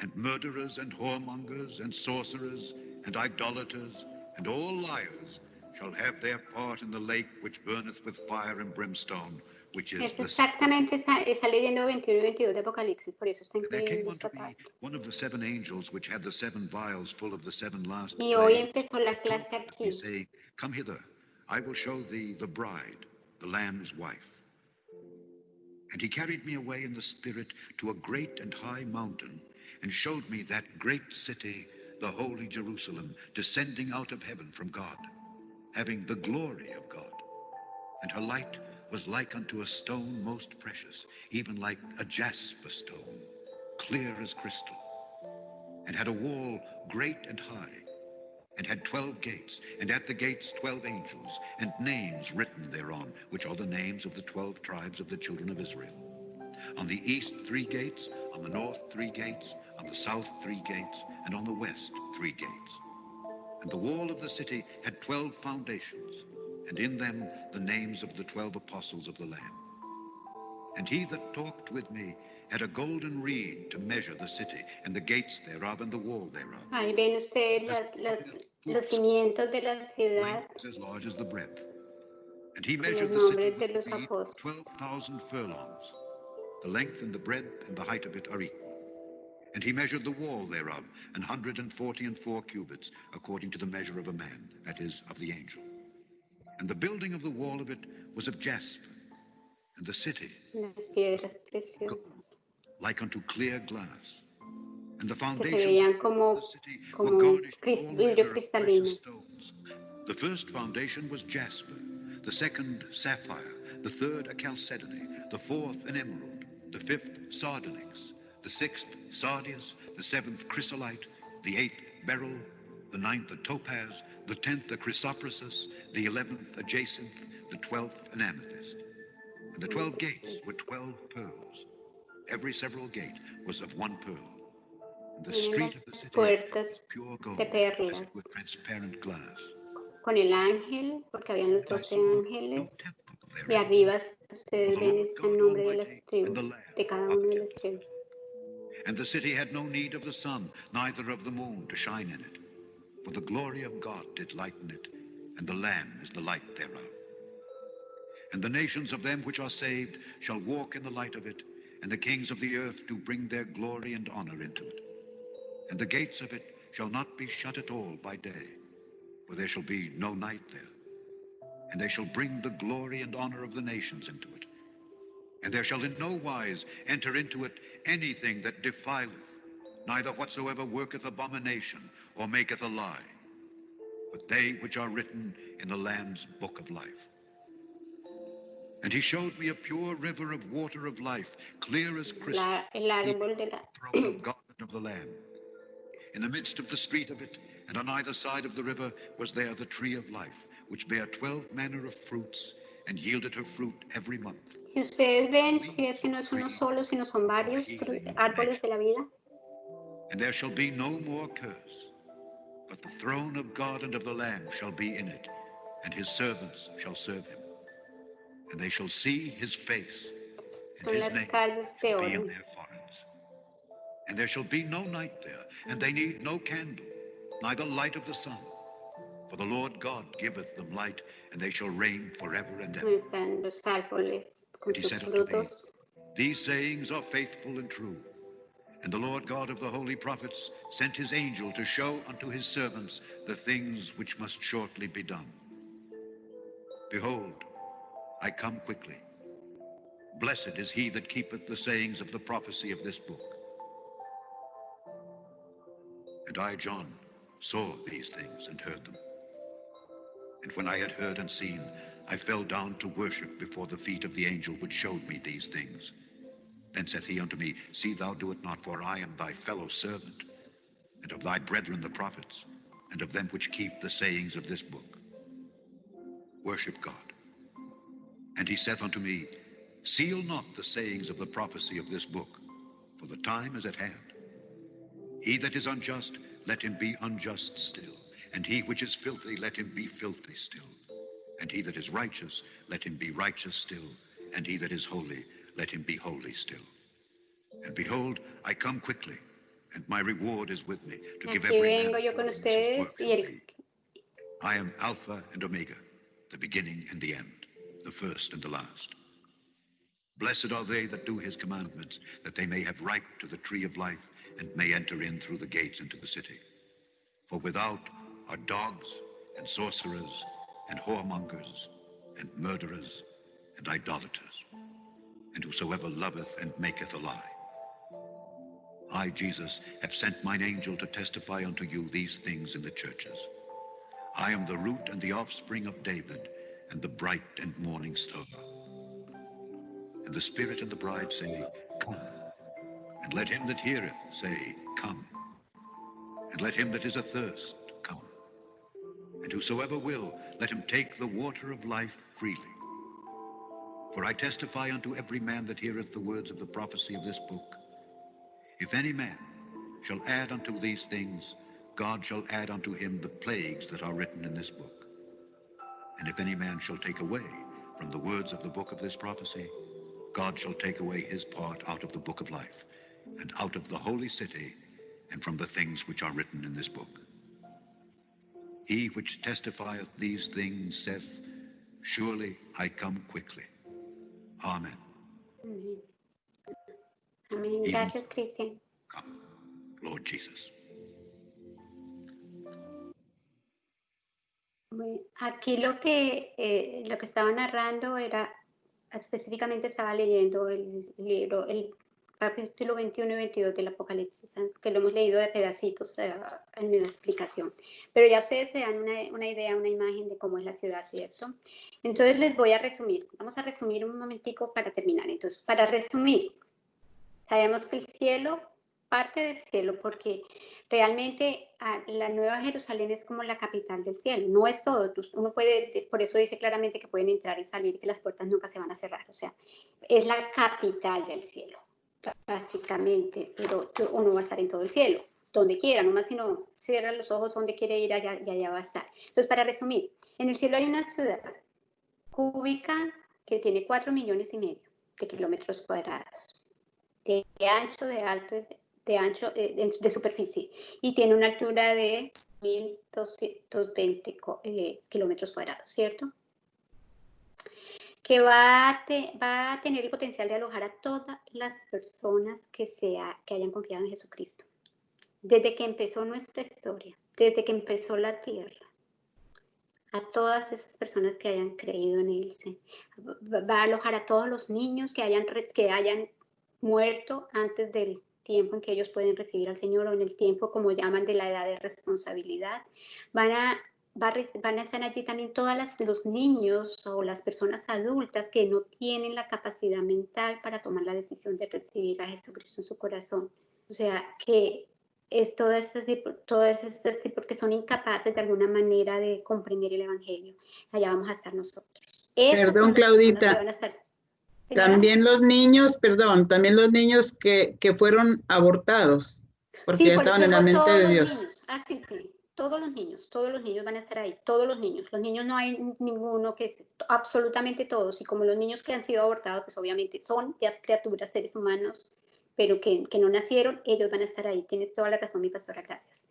and murderers, and whoremongers, and sorcerers, and idolaters, and all liars shall have their part in the lake which burneth with fire and brimstone, which is Es the exactamente, está leyendo 21 y 22 de Apocalipsis, por eso está And there incluyendo came esta unto me parte. one of the seven angels which had the seven vials full of the seven last Y hoy plagues, empezó la clase and he aquí. saying, Come hither, I will show thee the bride, the Lamb's wife. And he carried me away in the spirit to a great and high mountain, and showed me that great city, the holy Jerusalem, descending out of heaven from God, having the glory of God. And her light was like unto a stone most precious, even like a jasper stone, clear as crystal, and had a wall great and high, and had 12 gates, and at the gates 12 angels, and names written thereon, which are the names of the 12 tribes of the children of Israel. On the east 3 gates, on the north 3 gates, on the south 3 gates, and on the west 3 gates. And the wall of the city had 12 foundations, and in them the names of the 12 apostles of the Lamb. And he that talked with me had a golden reed to measure the city, and the gates thereof, and the wall thereof. Ahí ven ustedes los cimientos de la ciudad, Length is as large as the breadth. And he con measured los the city nombres de with los the reed apóstoles. 12,000 furlongs. The length and the breadth and the height of it are equal. And he measured the wall thereof, 144 cubits, according to the measure of a man, that is, of the angel. And the building of the wall of it was of jasper, and the city Las piedras preciosas like unto clear glass. And the que se foundations veían of como, the city como were garnished with all vidrio manner of cristalino. precious stones. The first foundation was jasper, the second sapphire, the third a chalcedony, the fourth an emerald, the fifth sardonyx, the sixth sardius, the seventh chrysolite, the eighth beryl, the ninth a topaz, the 10th a chrysoprasus, the 11th a jacinth, the 12th an amethyst. And the 12 gates were 12 pearls. Every several gate was of one pearl. And the Tienen street of the las city puertas was pure gold, de as perlas. it were transparent glass. Con el ángel, porque habían los And I 12 saw no ángeles. temple Y therein, arriba for ustedes the ven Lord está el God nombre de las Almighty and the tribus, Lamb de cada are una the de las temple. tribus. And the city had no need of the sun, neither of the moon to shine in it. For the glory of God did lighten it, and the Lamb is the light thereof. And the nations of them which are saved shall walk in the light of it, and the kings of the earth do bring their glory and honor into it. And the gates of it shall not be shut at all by day, for there shall be no night there. And they shall bring the glory and honor of the nations into it. And there shall in no wise enter into it anything that defileth, neither whatsoever worketh abomination, or maketh a lie, but they which are written in the Lamb's book of life. And he showed me a pure river of water of life, clear as crystal, El árbol de la... throne of God and of the Lamb. In the midst of the street of it, and on either side of the river, was there the tree of life, which bare 12 manner of fruits, and yielded her fruit every month. Si ustedes ven, si ves que no es uno solo, sino son varios árboles de la vida. And there shall be no more curse, but the throne of God and of the Lamb shall be in it, and his servants shall serve him. And they shall see his face, and Son his las name calles de shall be oro. in their foreheads. And there shall be no night there, and they need no candle, neither light of the sun. For the Lord God giveth them light, and they shall reign forever and ever. Están los árboles con And he sus said unto me, frutos. These sayings are faithful and true. And the Lord God of the holy prophets sent his angel to show unto his servants the things which must shortly be done. Behold, I come quickly. Blessed is he that keepeth the sayings of the prophecy of this book. And I, John, saw these things and heard them. And when I had heard and seen, I fell down to worship before the feet of the angel which showed me these things. Then saith he unto me, See thou do it not, for I am thy fellow servant, and of thy brethren the prophets, and of them which keep the sayings of this book. Worship God. And he saith unto me, Seal not the sayings of the prophecy of this book, for the time is at hand. He that is unjust, let him be unjust still, and he which is filthy, let him be filthy still. And he that is righteous, let him be righteous still, and he that is holy, let him be holy still. And behold, I come quickly, and my reward is with me, to give Aquí every man vengo yo con according as his work ustedes y shall el be. I am Alpha and Omega, the beginning and the end, the first and the last. Blessed are they that do his commandments, that they may have right to the tree of life, and may enter in through the gates into the city. For without are dogs, and sorcerers, and whoremongers, and murderers, and idolaters, and whosoever loveth and maketh a lie. I, Jesus, have sent mine angel to testify unto you these things in the churches. I am the root and the offspring of David, and the bright and morning star. And the Spirit and the bride say, Come. And let him that heareth say, Come. And let him that is athirst come. And whosoever will, let him take the water of life freely. For I testify unto every man that heareth the words of the prophecy of this book, if any man shall add unto these things, God shall add unto him the plagues that are written in this book. And if any man shall take away from the words of the book of this prophecy, God shall take away his part out of the book of life, and out of the holy city, and from the things which are written in this book. He which testifieth these things saith, Surely I come quickly. Amen. Amén. Amén. Even Gracias, Cristian. come, Lord Jesus. Bueno, aquí lo que estaba narrando era, específicamente estaba leyendo el libro, el capítulo 21 y 22 del Apocalipsis, que lo hemos leído de pedacitos en la explicación. Pero ya ustedes se dan una idea, una imagen de cómo es la ciudad, ¿cierto? Entonces les voy a resumir. Vamos a resumir un momentico para terminar. Entonces, para resumir, sabemos que el cielo, parte del cielo, porque realmente la Nueva Jerusalén es como la capital del cielo, no es todo. Uno puede, por eso dice claramente que pueden entrar y salir, que las puertas nunca se van a cerrar, o sea, es la capital del cielo, básicamente, pero uno va a estar en todo el cielo, donde quiera, nomás si no cierra los ojos donde quiere ir, allá, y allá va a estar. Entonces, para resumir, en el cielo hay una ciudad cúbica que tiene 4,5 millones de kilómetros cuadrados, de ancho, de alto, de superficie, y tiene una altura de 1.220 kilómetros cuadrados, ¿cierto? Que va a tener el potencial de alojar a todas las personas que hayan confiado en Jesucristo. Desde que empezó nuestra historia, desde que empezó la tierra, a todas esas personas que hayan creído en Él. Va a alojar a todos los niños que hayan muerto antes del tiempo en que ellos pueden recibir al Señor, o en el tiempo, como llaman, de la edad de responsabilidad. Van a estar allí también todos los niños o las personas adultas que no tienen la capacidad mental para tomar la decisión de recibir a Jesucristo en su corazón. O sea, que es todo este tipo que son incapaces de alguna manera de comprender el Evangelio. Allá vamos a estar nosotros. Perdón, Claudita. También los niños, también los niños que fueron abortados, porque sí, ya estaban en la mente de Dios. Sí, todos los niños van a estar ahí, todos los niños no hay ninguno absolutamente todos, y como los niños que han sido abortados, pues obviamente son ya criaturas, seres humanos, pero que no nacieron, ellos van a estar ahí. Tienes toda la razón, mi pastora, gracias.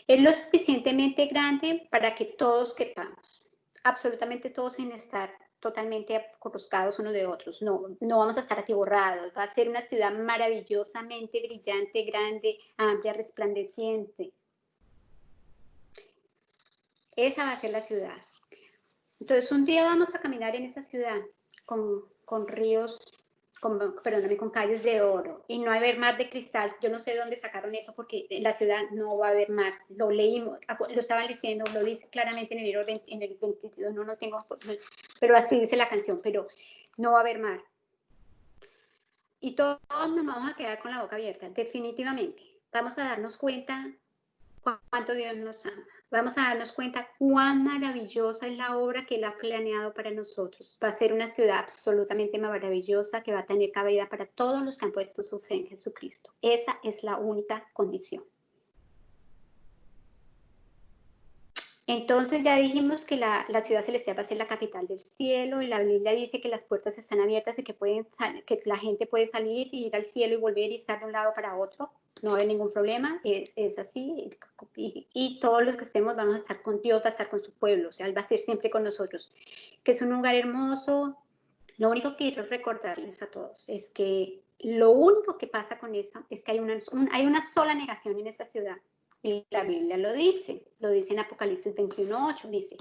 Es lo suficientemente grande para que todos quepamos, absolutamente todos, sin estar totalmente acurruscados unos de otros. No, no vamos a estar atiborrados. Va a ser una ciudad maravillosamente brillante, grande, amplia, resplandeciente. Esa va a ser la ciudad. Entonces, un día vamos a caminar en esa ciudad con ríos, con calles de oro, y no va a haber mar de cristal. Yo no sé de dónde sacaron eso, porque en la ciudad no va a haber mar. Lo leímos, lo estaban diciendo, lo dice claramente en el libro, en el 22, no tengo, pero así dice la canción, pero no va a haber mar. Y todos nos vamos a quedar con la boca abierta, definitivamente. Vamos a darnos cuenta cuánto Dios nos ama. Vamos a darnos cuenta cuán maravillosa es la obra que Él ha planeado para nosotros. Va a ser una ciudad absolutamente maravillosa que va a tener cabida para todos los que han puesto su fe en Jesucristo. Esa es la única condición. Entonces ya dijimos que la ciudad celestial va a ser la capital del cielo, y la Biblia dice que las puertas están abiertas y que la gente puede salir y ir al cielo y volver y estar de un lado para otro. No hay ningún problema, es así, y todos los que estemos vamos a estar con Dios, va a estar con su pueblo, o sea, Él va a ser siempre con nosotros, que es un lugar hermoso. Lo único que quiero recordarles a todos es que lo único que pasa con eso es que hay una sola negación en esa ciudad, y la Biblia lo dice en Apocalipsis 21:8, dice: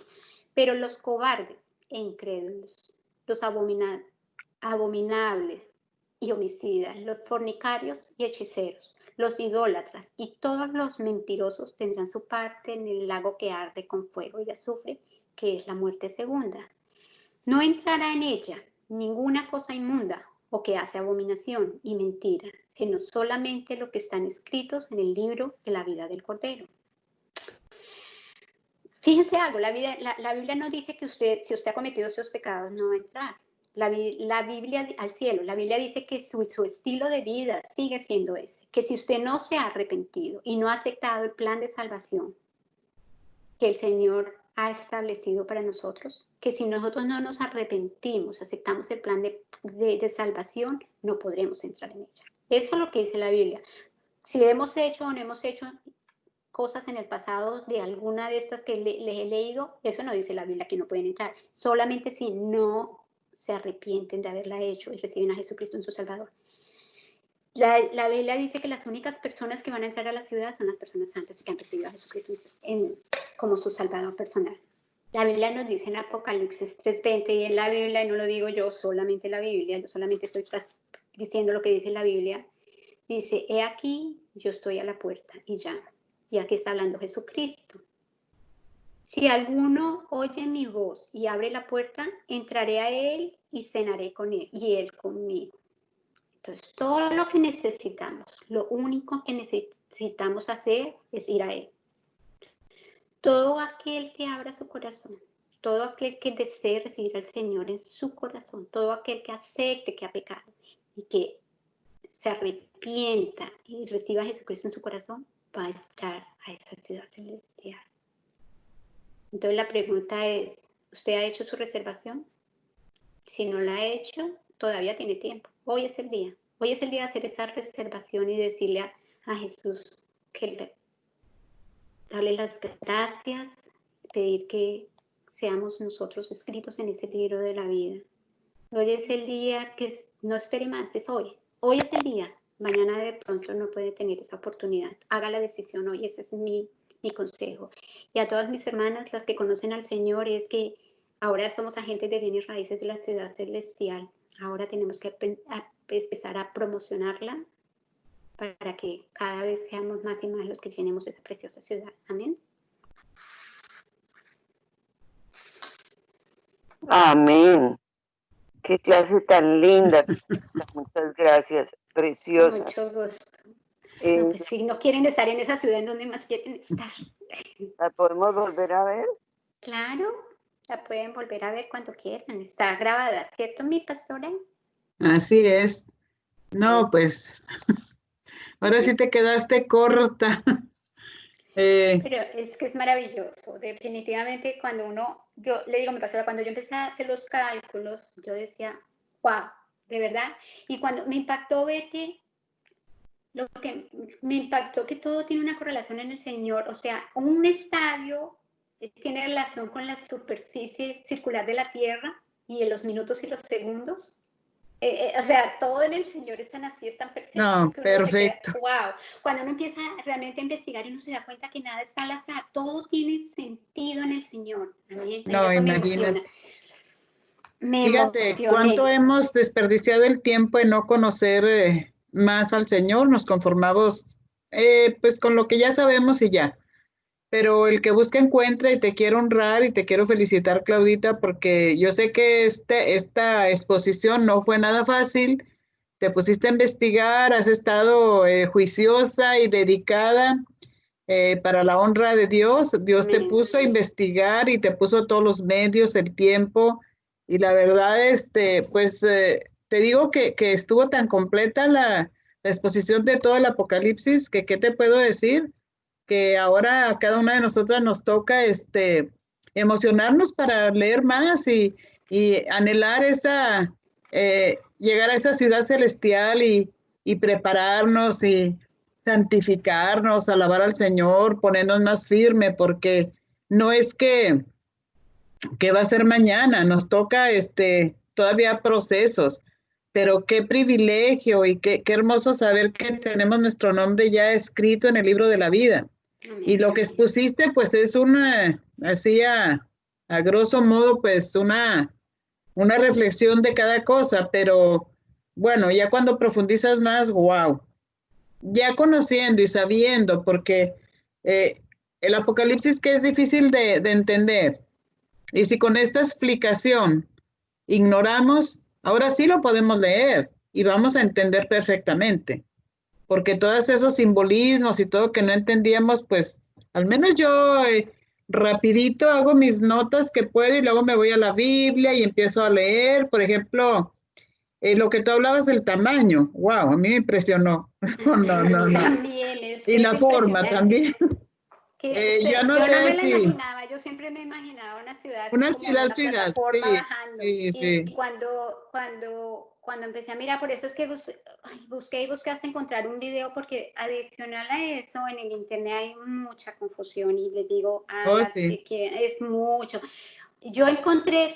pero los cobardes e incrédulos, los abominables y homicidas, los fornicarios y hechiceros, los idólatras y todos los mentirosos tendrán su parte en el lago que arde con fuego y azufre, que es la muerte segunda. No entrará en ella ninguna cosa inmunda o que hace abominación y mentira, sino solamente lo que están escritos en el libro de la vida del Cordero. Fíjense algo, la Biblia no dice que si usted ha cometido esos pecados, no va a entrar. La Biblia al cielo, la Biblia dice que su estilo de vida sigue siendo ese, que si usted no se ha arrepentido y no ha aceptado el plan de salvación que el Señor ha establecido para nosotros, que si nosotros no nos arrepentimos, aceptamos el plan de salvación, no podremos entrar en ella. Eso es lo que dice la Biblia. Si hemos hecho o no hemos hecho cosas en el pasado de alguna de estas que les he leído, eso no dice la Biblia que no pueden entrar, solamente si no se arrepienten de haberla hecho y reciben a Jesucristo en su Salvador. La Biblia dice que las únicas personas que van a entrar a la ciudad son las personas santas que han recibido a Jesucristo como su Salvador personal. La Biblia nos dice en Apocalipsis 3:20, y en la Biblia, y no lo digo yo, solamente la Biblia, yo solamente estoy diciendo lo que dice la Biblia, dice: he aquí, yo estoy a la puerta y llamo. Y aquí está hablando Jesucristo. Si alguno oye mi voz y abre la puerta, entraré a él y cenaré con él y él conmigo. Entonces, todo lo que necesitamos, lo único que necesitamos hacer es ir a él. Todo aquel que abra su corazón, todo aquel que desee recibir al Señor en su corazón, todo aquel que acepte que ha pecado y que se arrepienta y reciba a Jesucristo en su corazón, va a entrar a esa ciudad celestial. Entonces la pregunta es: ¿usted ha hecho su reservación? Si no la ha hecho, todavía tiene tiempo. Hoy es el día. Hoy es el día de hacer esa reservación y decirle a Jesús que darle las gracias, pedir que seamos nosotros escritos en ese libro de la vida. Hoy es el día que no espere más, es hoy. Hoy es el día. Mañana de pronto no puede tener esa oportunidad. Haga la decisión hoy, ese es mi consejo. Y a todas mis hermanas, las que conocen al Señor, es que ahora somos agentes de bienes raíces de la ciudad celestial. Ahora tenemos que empezar a promocionarla para que cada vez seamos más y más los que llenemos esa preciosa ciudad. Amén. Amén. Qué clase tan linda. Muchas gracias. Preciosa. Mucho gusto. No, pues si no quieren estar en esa ciudad, ¿en dónde más quieren estar? ¿La podemos volver a ver? Claro, la pueden volver a ver cuando quieran. Está grabada, ¿cierto, mi pastora? Así es. No, pues, ahora sí te quedaste corta. Pero es que es maravilloso. Definitivamente yo le digo a mi pastora, cuando yo empecé a hacer los cálculos, yo decía: wow, de verdad. Y cuando me impactó ver que Lo que me impactó que todo tiene una correlación en el Señor. O sea, un estadio tiene relación con la superficie circular de la Tierra y en los minutos y los segundos. O sea, todo en el Señor es tan así, es tan perfecto. No, que uno se perfecto. queda, wow. Cuando uno empieza realmente a investigar y uno se da cuenta que nada está al azar, todo tiene sentido en el Señor. A mí No, eso me imagínate. emociona. Me Fíjate, emocioné. cuánto hemos desperdiciado el tiempo en no conocer más al Señor, nos conformamos pues con lo que ya sabemos y ya. Pero el que busca encuentra, y te quiero honrar y te quiero felicitar, Claudita, porque yo sé que esta exposición no fue nada fácil. Te pusiste a investigar, has estado juiciosa y dedicada para la honra de Dios. Dios te puso a investigar y te puso todos los medios, el tiempo. Y la verdad, pues te digo que estuvo tan completa la exposición de todo el Apocalipsis, que ¿qué te puedo decir? Que ahora a cada una de nosotras nos toca emocionarnos para leer más y anhelar llegar a esa ciudad celestial y prepararnos y santificarnos, alabar al Señor, ponernos más firme, porque no es que va a ser mañana, nos toca todavía procesos, pero qué privilegio y qué hermoso saber que tenemos nuestro nombre ya escrito en el libro de la vida. Y lo que expusiste, pues es así a grosso modo, pues una reflexión de cada cosa, pero bueno, ya cuando profundizas más, wow, ya conociendo y sabiendo, porque el Apocalipsis que es difícil de entender, y si con esta explicación ignoramos, ahora sí lo podemos leer y vamos a entender perfectamente, porque todos esos simbolismos y todo que no entendíamos, pues al menos yo rapidito hago mis notas que puedo y luego me voy a la Biblia y empiezo a leer. Por ejemplo, lo que tú hablabas del tamaño, wow, a mí me impresionó. No. También y la forma también. Yo no me la imaginaba, yo siempre me imaginaba una ciudad así como una plataforma bajando. Sí. Y cuando empecé a mirar, por eso es que busqué hasta encontrar un video, porque adicional a eso, en el internet hay mucha confusión y les digo que es mucho. Yo encontré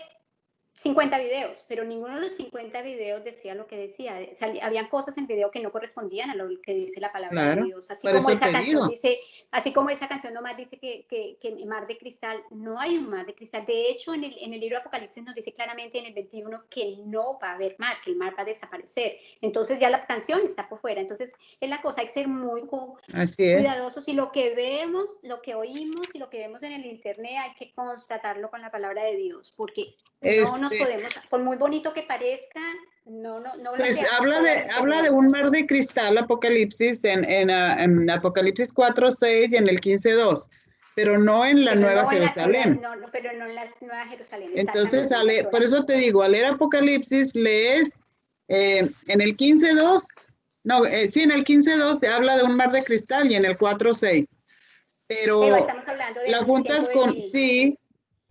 50 videos, pero ninguno de los 50 videos decía lo que decía. Habían cosas en video que no correspondían a lo que dice la palabra de Dios. Así como esa canción dice, así como esa canción nomás dice que mar de cristal, no hay un mar de cristal. De hecho, en el libro Apocalipsis nos dice claramente en el 21 que no va a haber mar, que el mar va a desaparecer. Entonces ya la canción está por fuera. Entonces es la cosa, hay que ser muy cuidadosos, y lo que vemos, lo que oímos y lo que vemos en el internet hay que constatarlo con la palabra de Dios, porque no nos podemos, por muy bonito que parezca, no pues habla de un mar de cristal, Apocalipsis, en Apocalipsis 4:6 y en el 15:2, pero no en la Nueva Jerusalén. Pero no en la Nueva Jerusalén. Entonces, por eso te digo, al leer Apocalipsis, lees en el 15:2, en el 15:2 te habla de un mar de cristal y en el 4:6. Pero estamos hablando de las juntas con,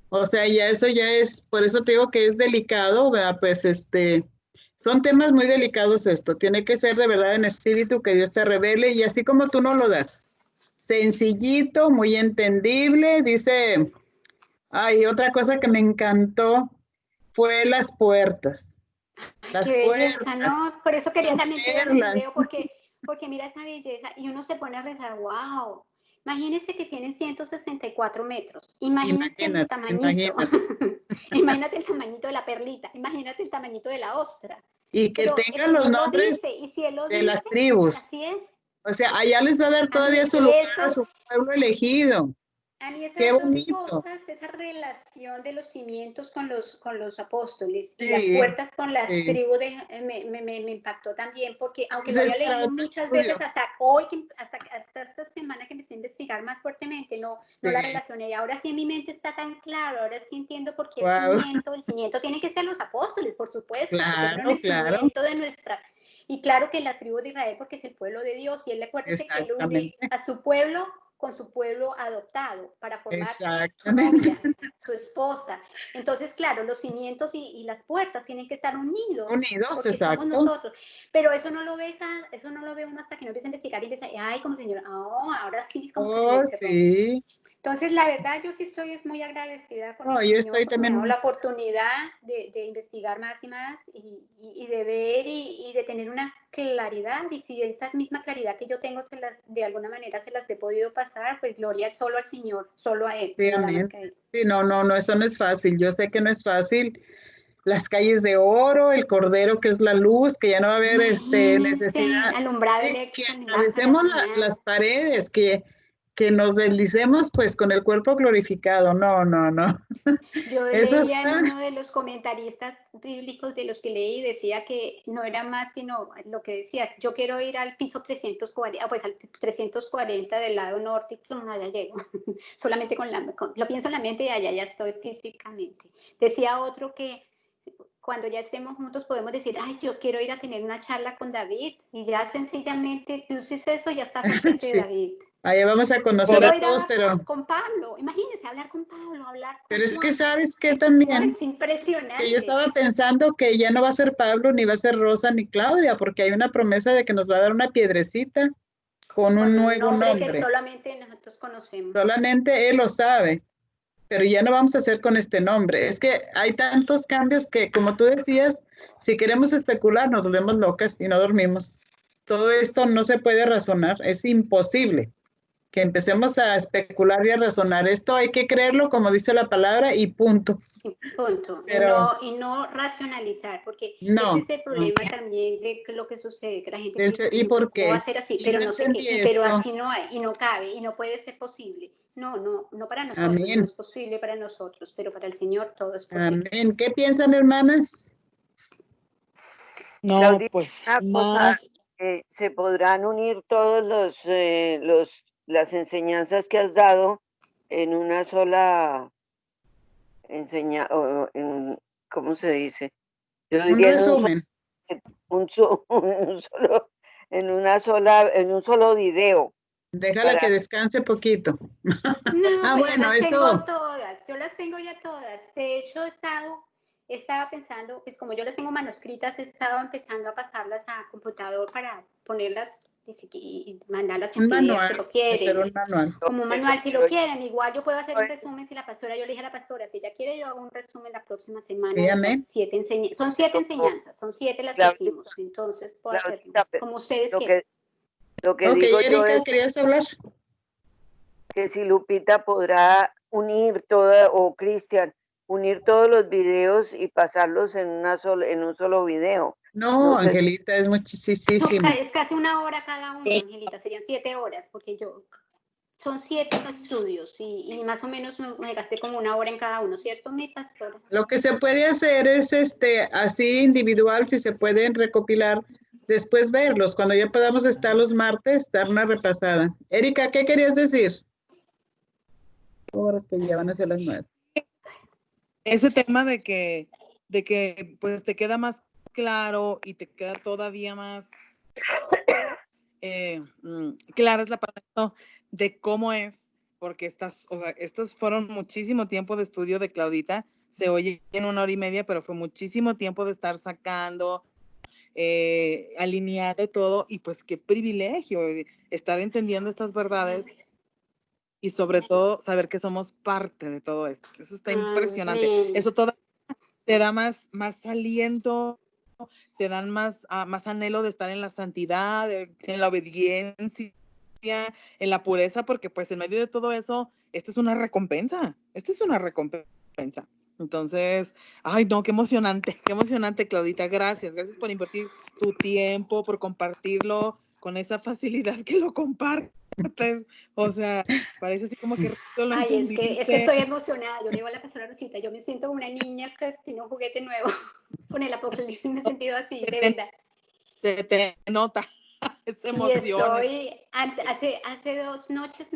o sea, eso ya es, por eso te digo que es delicado, ¿verdad? Pues son temas muy delicados esto, tiene que ser de verdad en espíritu, que Dios te revele, y así como tú nos lo das, sencillito, muy entendible. Dice, otra cosa que me encantó fue las puertas. Qué belleza, ¿no? Por eso quería también ver el video, porque mira esa belleza, y uno se pone a pensar, wow. Imagínense que tienen 164 metros. Imagínense el tamañito. Imagínate el tamañito de la perlita. Imagínate el tamañito de la ostra. Y que tengan los nombres de las tribus. Así es. O sea, allá les va a dar todavía su lugar a su pueblo elegido. A mí esas dos cosas, esa relación de los cimientos con los apóstoles y las puertas con las tribus, me impactó también, porque aunque lo había leído muchas veces, hasta hoy, hasta esta semana que empecé a investigar más fuertemente, no la relacioné, y ahora sí en mi mente está tan claro, ahora sí entiendo por qué el cimiento tiene que ser los apóstoles, por supuesto, el cimiento de nuestra... Y claro que la tribu de Israel, porque es el pueblo de Dios, y él, acuérdese que él une a su pueblo con su pueblo adoptado para formar su Exactamente. novia, su esposa. Entonces, claro, los cimientos y las puertas tienen que estar unidos, Unidos, porque somos exacto. nosotros. Pero eso no lo ves, eso no lo ve uno hasta que no empieza a investigar y dice, ay, como señora, oh, ahora sí, como Oh, que se rompe. sí. Entonces, la verdad, yo sí estoy muy agradecida con No, el yo Señor estoy porque me ha dado también. la oportunidad de investigar más y más y de ver y de tener una claridad. Y si esa misma claridad que yo tengo, de alguna manera se las he podido pasar, pues gloria solo al Señor, solo a Él, Sí, nada amén. más que a Él. Sí, no, eso no es fácil. Yo sé que no es fácil. Las calles de oro, el cordero que es la luz, que ya no va a haber Imagínense, necesidad alumbrado de que eléctrico en la atravesemos señal. las paredes, que nos deslicemos pues con el cuerpo glorificado. No. Yo Eso leía en está. uno de los comentaristas bíblicos de los que leí, decía que no era más sino lo que decía, yo quiero ir al piso 340, pues al 340 del lado norte y plum, allá llego, solamente lo pienso en la mente y allá ya estoy físicamente. Decía otro que cuando ya estemos juntos podemos decir, ay, yo quiero ir a tener una charla con David y ya sencillamente tú dices eso, ya estás enfrente de Sí, David. allá vamos a conocer Quiero a ir todos, con Pablo, imagínense, hablar con Pablo, hablar con pero es que Juan. sabes que No, también, es que yo impresionante. estaba pensando que ya no va a ser Pablo, ni va a ser Rosa, ni Claudia, porque hay una promesa de que nos va a dar una piedrecita con un Con un nuevo nombre que nombre. solamente nosotros conocemos. Solamente él lo sabe, pero ya no vamos a hacer con este nombre. Es que hay tantos cambios que, como tú decías, si queremos especular, nos volvemos locas y no dormimos. Todo esto no se puede razonar, es imposible que empecemos a especular y a razonar. Esto hay que creerlo como dice la palabra y punto. Punto. Pero Y no racionalizar, porque no, ese es el problema también de lo que sucede, que la gente piensa, ¿y por ¿cómo va qué? a ser así? Y Pero yo no sé qué, entendí pero esto. así no hay, y no cabe, y no puede ser posible. No para nosotros, no Amén, es posible para nosotros, pero para el Señor todo es posible. amén. ¿Qué piensan, hermanas? No, Claudita, pues una cosa, más, se podrán unir todos las enseñanzas que has dado en una sola ¿cómo se dice? Yo Un diría resumen. un solo, en un solo video. Déjala Para, que descanse poquito. No, pues ya Bueno, las tengo eso. todas, yo las tengo ya todas. De hecho, estaba pensando, pues como yo las tengo manuscritas, estaba empezando a pasarlas a computador para ponerlas y mandarlas en Un PDF si manual, lo hacer quieren. un manual. Como un manual si lo quieren. Igual yo puedo hacer un Pues, resumen si la pastora, yo le dije a la pastora, si ella quiere yo hago un resumen la próxima semana Sí, de las amén. 7 enseñanzas. Son 7 pero, enseñanzas, son 7 las que Claudita, hicimos. Entonces puedo hacerlo. Claudita, Como ustedes lo quieran. que, lo que Ok, digo yo Erika, es ¿querías hablar? que si Lupita podrá unir o Cristian, unir todos los videos y pasarlos en un solo video. No, No sé si Angelita, es No, muchísimo. es casi una hora cada uno, Angelita, serían 7 horas, porque son 7 estudios y más o menos me gasté como una hora en cada uno, ¿cierto, mi pastora? Lo que se puede hacer es así individual, si se pueden recopilar, después verlos. Cuando ya podamos estar los martes, dar una repasada. Erika, ¿qué querías decir? Porque ya van a ser las 9. ese tema de que pues te queda más claro y te queda todavía más clara es la palabra, ¿no? De cómo es, porque estos fueron muchísimo tiempo de estudio de Claudita, se oye en 1 hora y media, pero fue muchísimo tiempo de estar sacando, alineando todo, y pues qué privilegio estar entendiendo estas verdades y sobre todo saber que somos parte de todo esto. Eso está impresionante. Amén. Eso todavía te da más aliento, te dan más anhelo de estar en la santidad, en la obediencia, en la pureza, porque pues en medio de todo eso, esta es una recompensa. Entonces, ay no, qué emocionante, Claudita. Gracias por invertir tu tiempo, por compartirlo con esa facilidad que lo compartes. O sea, parece así como que rápido lo Ay, es que entendiste. estoy emocionada. Yo le digo a la pastora Rosita, yo me siento como una niña que tiene un juguete nuevo. Con el Apocalipsis me he sentido así, de verdad. Te nota esa Sí, emoción. hace 2 noches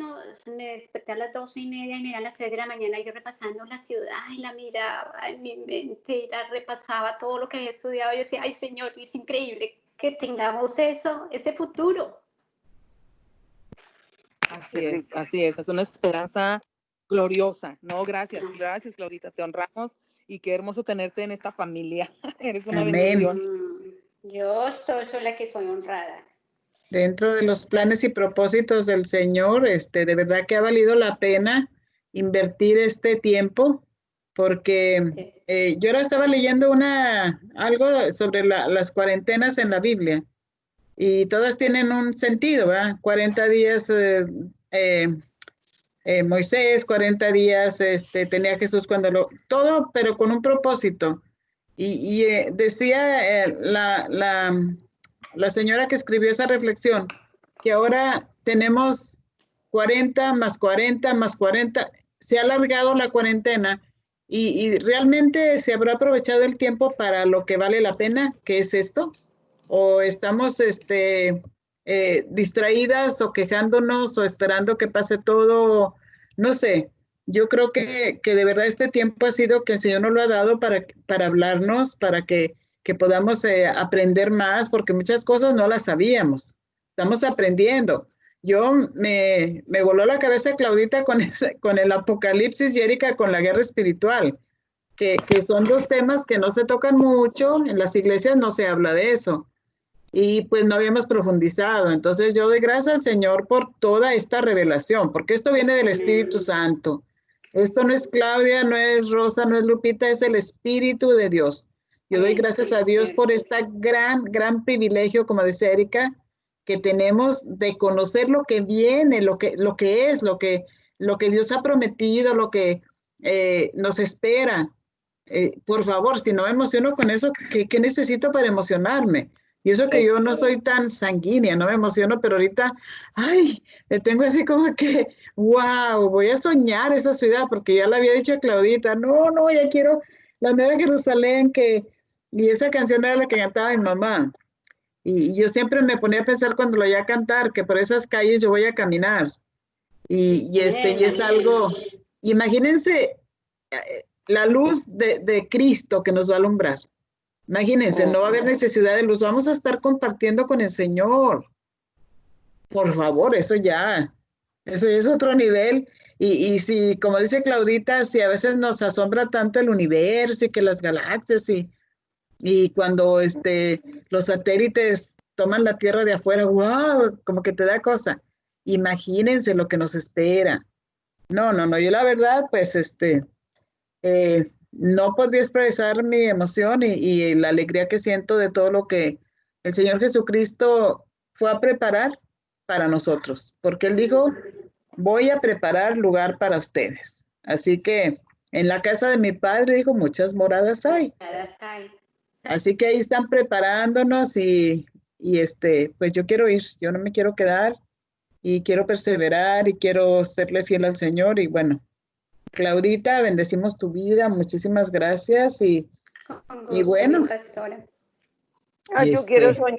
me desperté a las 12:30 y mira a las 3 de la mañana y yo repasando la ciudad y la miraba en mi mente, repasaba todo lo que había estudiado. Yo decía, ay Señor, es increíble que tengamos ese futuro. Qué rico. así es una esperanza gloriosa. No, gracias, gracias, Claudita, te honramos y qué hermoso tenerte en esta familia. Eres una Amén. bendición. Yo soy la que soy honrada. Dentro de los planes y propósitos del Señor, de verdad que ha valido la pena invertir este tiempo, porque yo ahora estaba leyendo algo sobre las cuarentenas en la Biblia, y todas tienen un sentido, ¿verdad? 40 días Moisés, 40 días tenía Jesús todo, pero con un propósito. Y decía la señora que escribió esa reflexión, que ahora tenemos 40 más 40 más 40, se ha alargado la cuarentena y realmente se habrá aprovechado el tiempo para lo que vale la pena, que es esto, o estamos distraídas o quejándonos o esperando que pase todo, no sé. Yo creo que de verdad este tiempo ha sido que el Señor nos lo ha dado para hablarnos, para que podamos aprender más, porque muchas cosas no las sabíamos. Estamos aprendiendo. Yo me voló la cabeza Claudita con el Apocalipsis y Erika con la guerra espiritual, que son dos temas que no se tocan mucho, en las iglesias no se habla de eso. Y pues no habíamos profundizado. Entonces yo doy gracias al Señor por toda esta revelación, porque esto viene del Espíritu Santo. Esto no es Claudia, no es Rosa, no es Lupita, es el Espíritu de Dios. Yo doy gracias a Dios por este gran privilegio, como decía Erika, que tenemos de conocer lo que viene, lo que es, lo que Dios ha prometido, lo que nos espera. Por favor, si no me emociono con eso, ¿qué necesito para emocionarme? Y eso que yo no soy tan sanguínea, no me emociono, pero ahorita, ay, me tengo así como que, wow, voy a soñar esa ciudad, porque ya le había dicho a Claudita, no, ya quiero la Nueva Jerusalén, y esa canción era la que cantaba mi mamá. Y yo siempre me ponía a pensar cuando lo oía cantar, que por esas calles yo voy a caminar. Y es algo, imagínense la luz de Cristo que nos va a alumbrar. Imagínense, no va a haber necesidad de luz, vamos a estar compartiendo con el Señor. Por favor, eso ya es otro nivel. Y si, como dice Claudita, si a veces nos asombra tanto el universo y que las galaxias y cuando los satélites toman la Tierra de afuera, wow, como que te da cosa. Imagínense lo que nos espera. No, yo la verdad, pues, no podría expresar mi emoción y la alegría que siento de todo lo que el Señor Jesucristo fue a preparar para nosotros, porque Él dijo, voy a preparar lugar para ustedes. Así que en la casa de mi padre, dijo, muchas moradas hay. Así que ahí están preparándonos y pues yo quiero ir, yo no me quiero quedar y quiero perseverar y quiero serle fiel al Señor y bueno. Claudita, bendecimos tu vida, muchísimas gracias y bueno. Yo quiero soñar.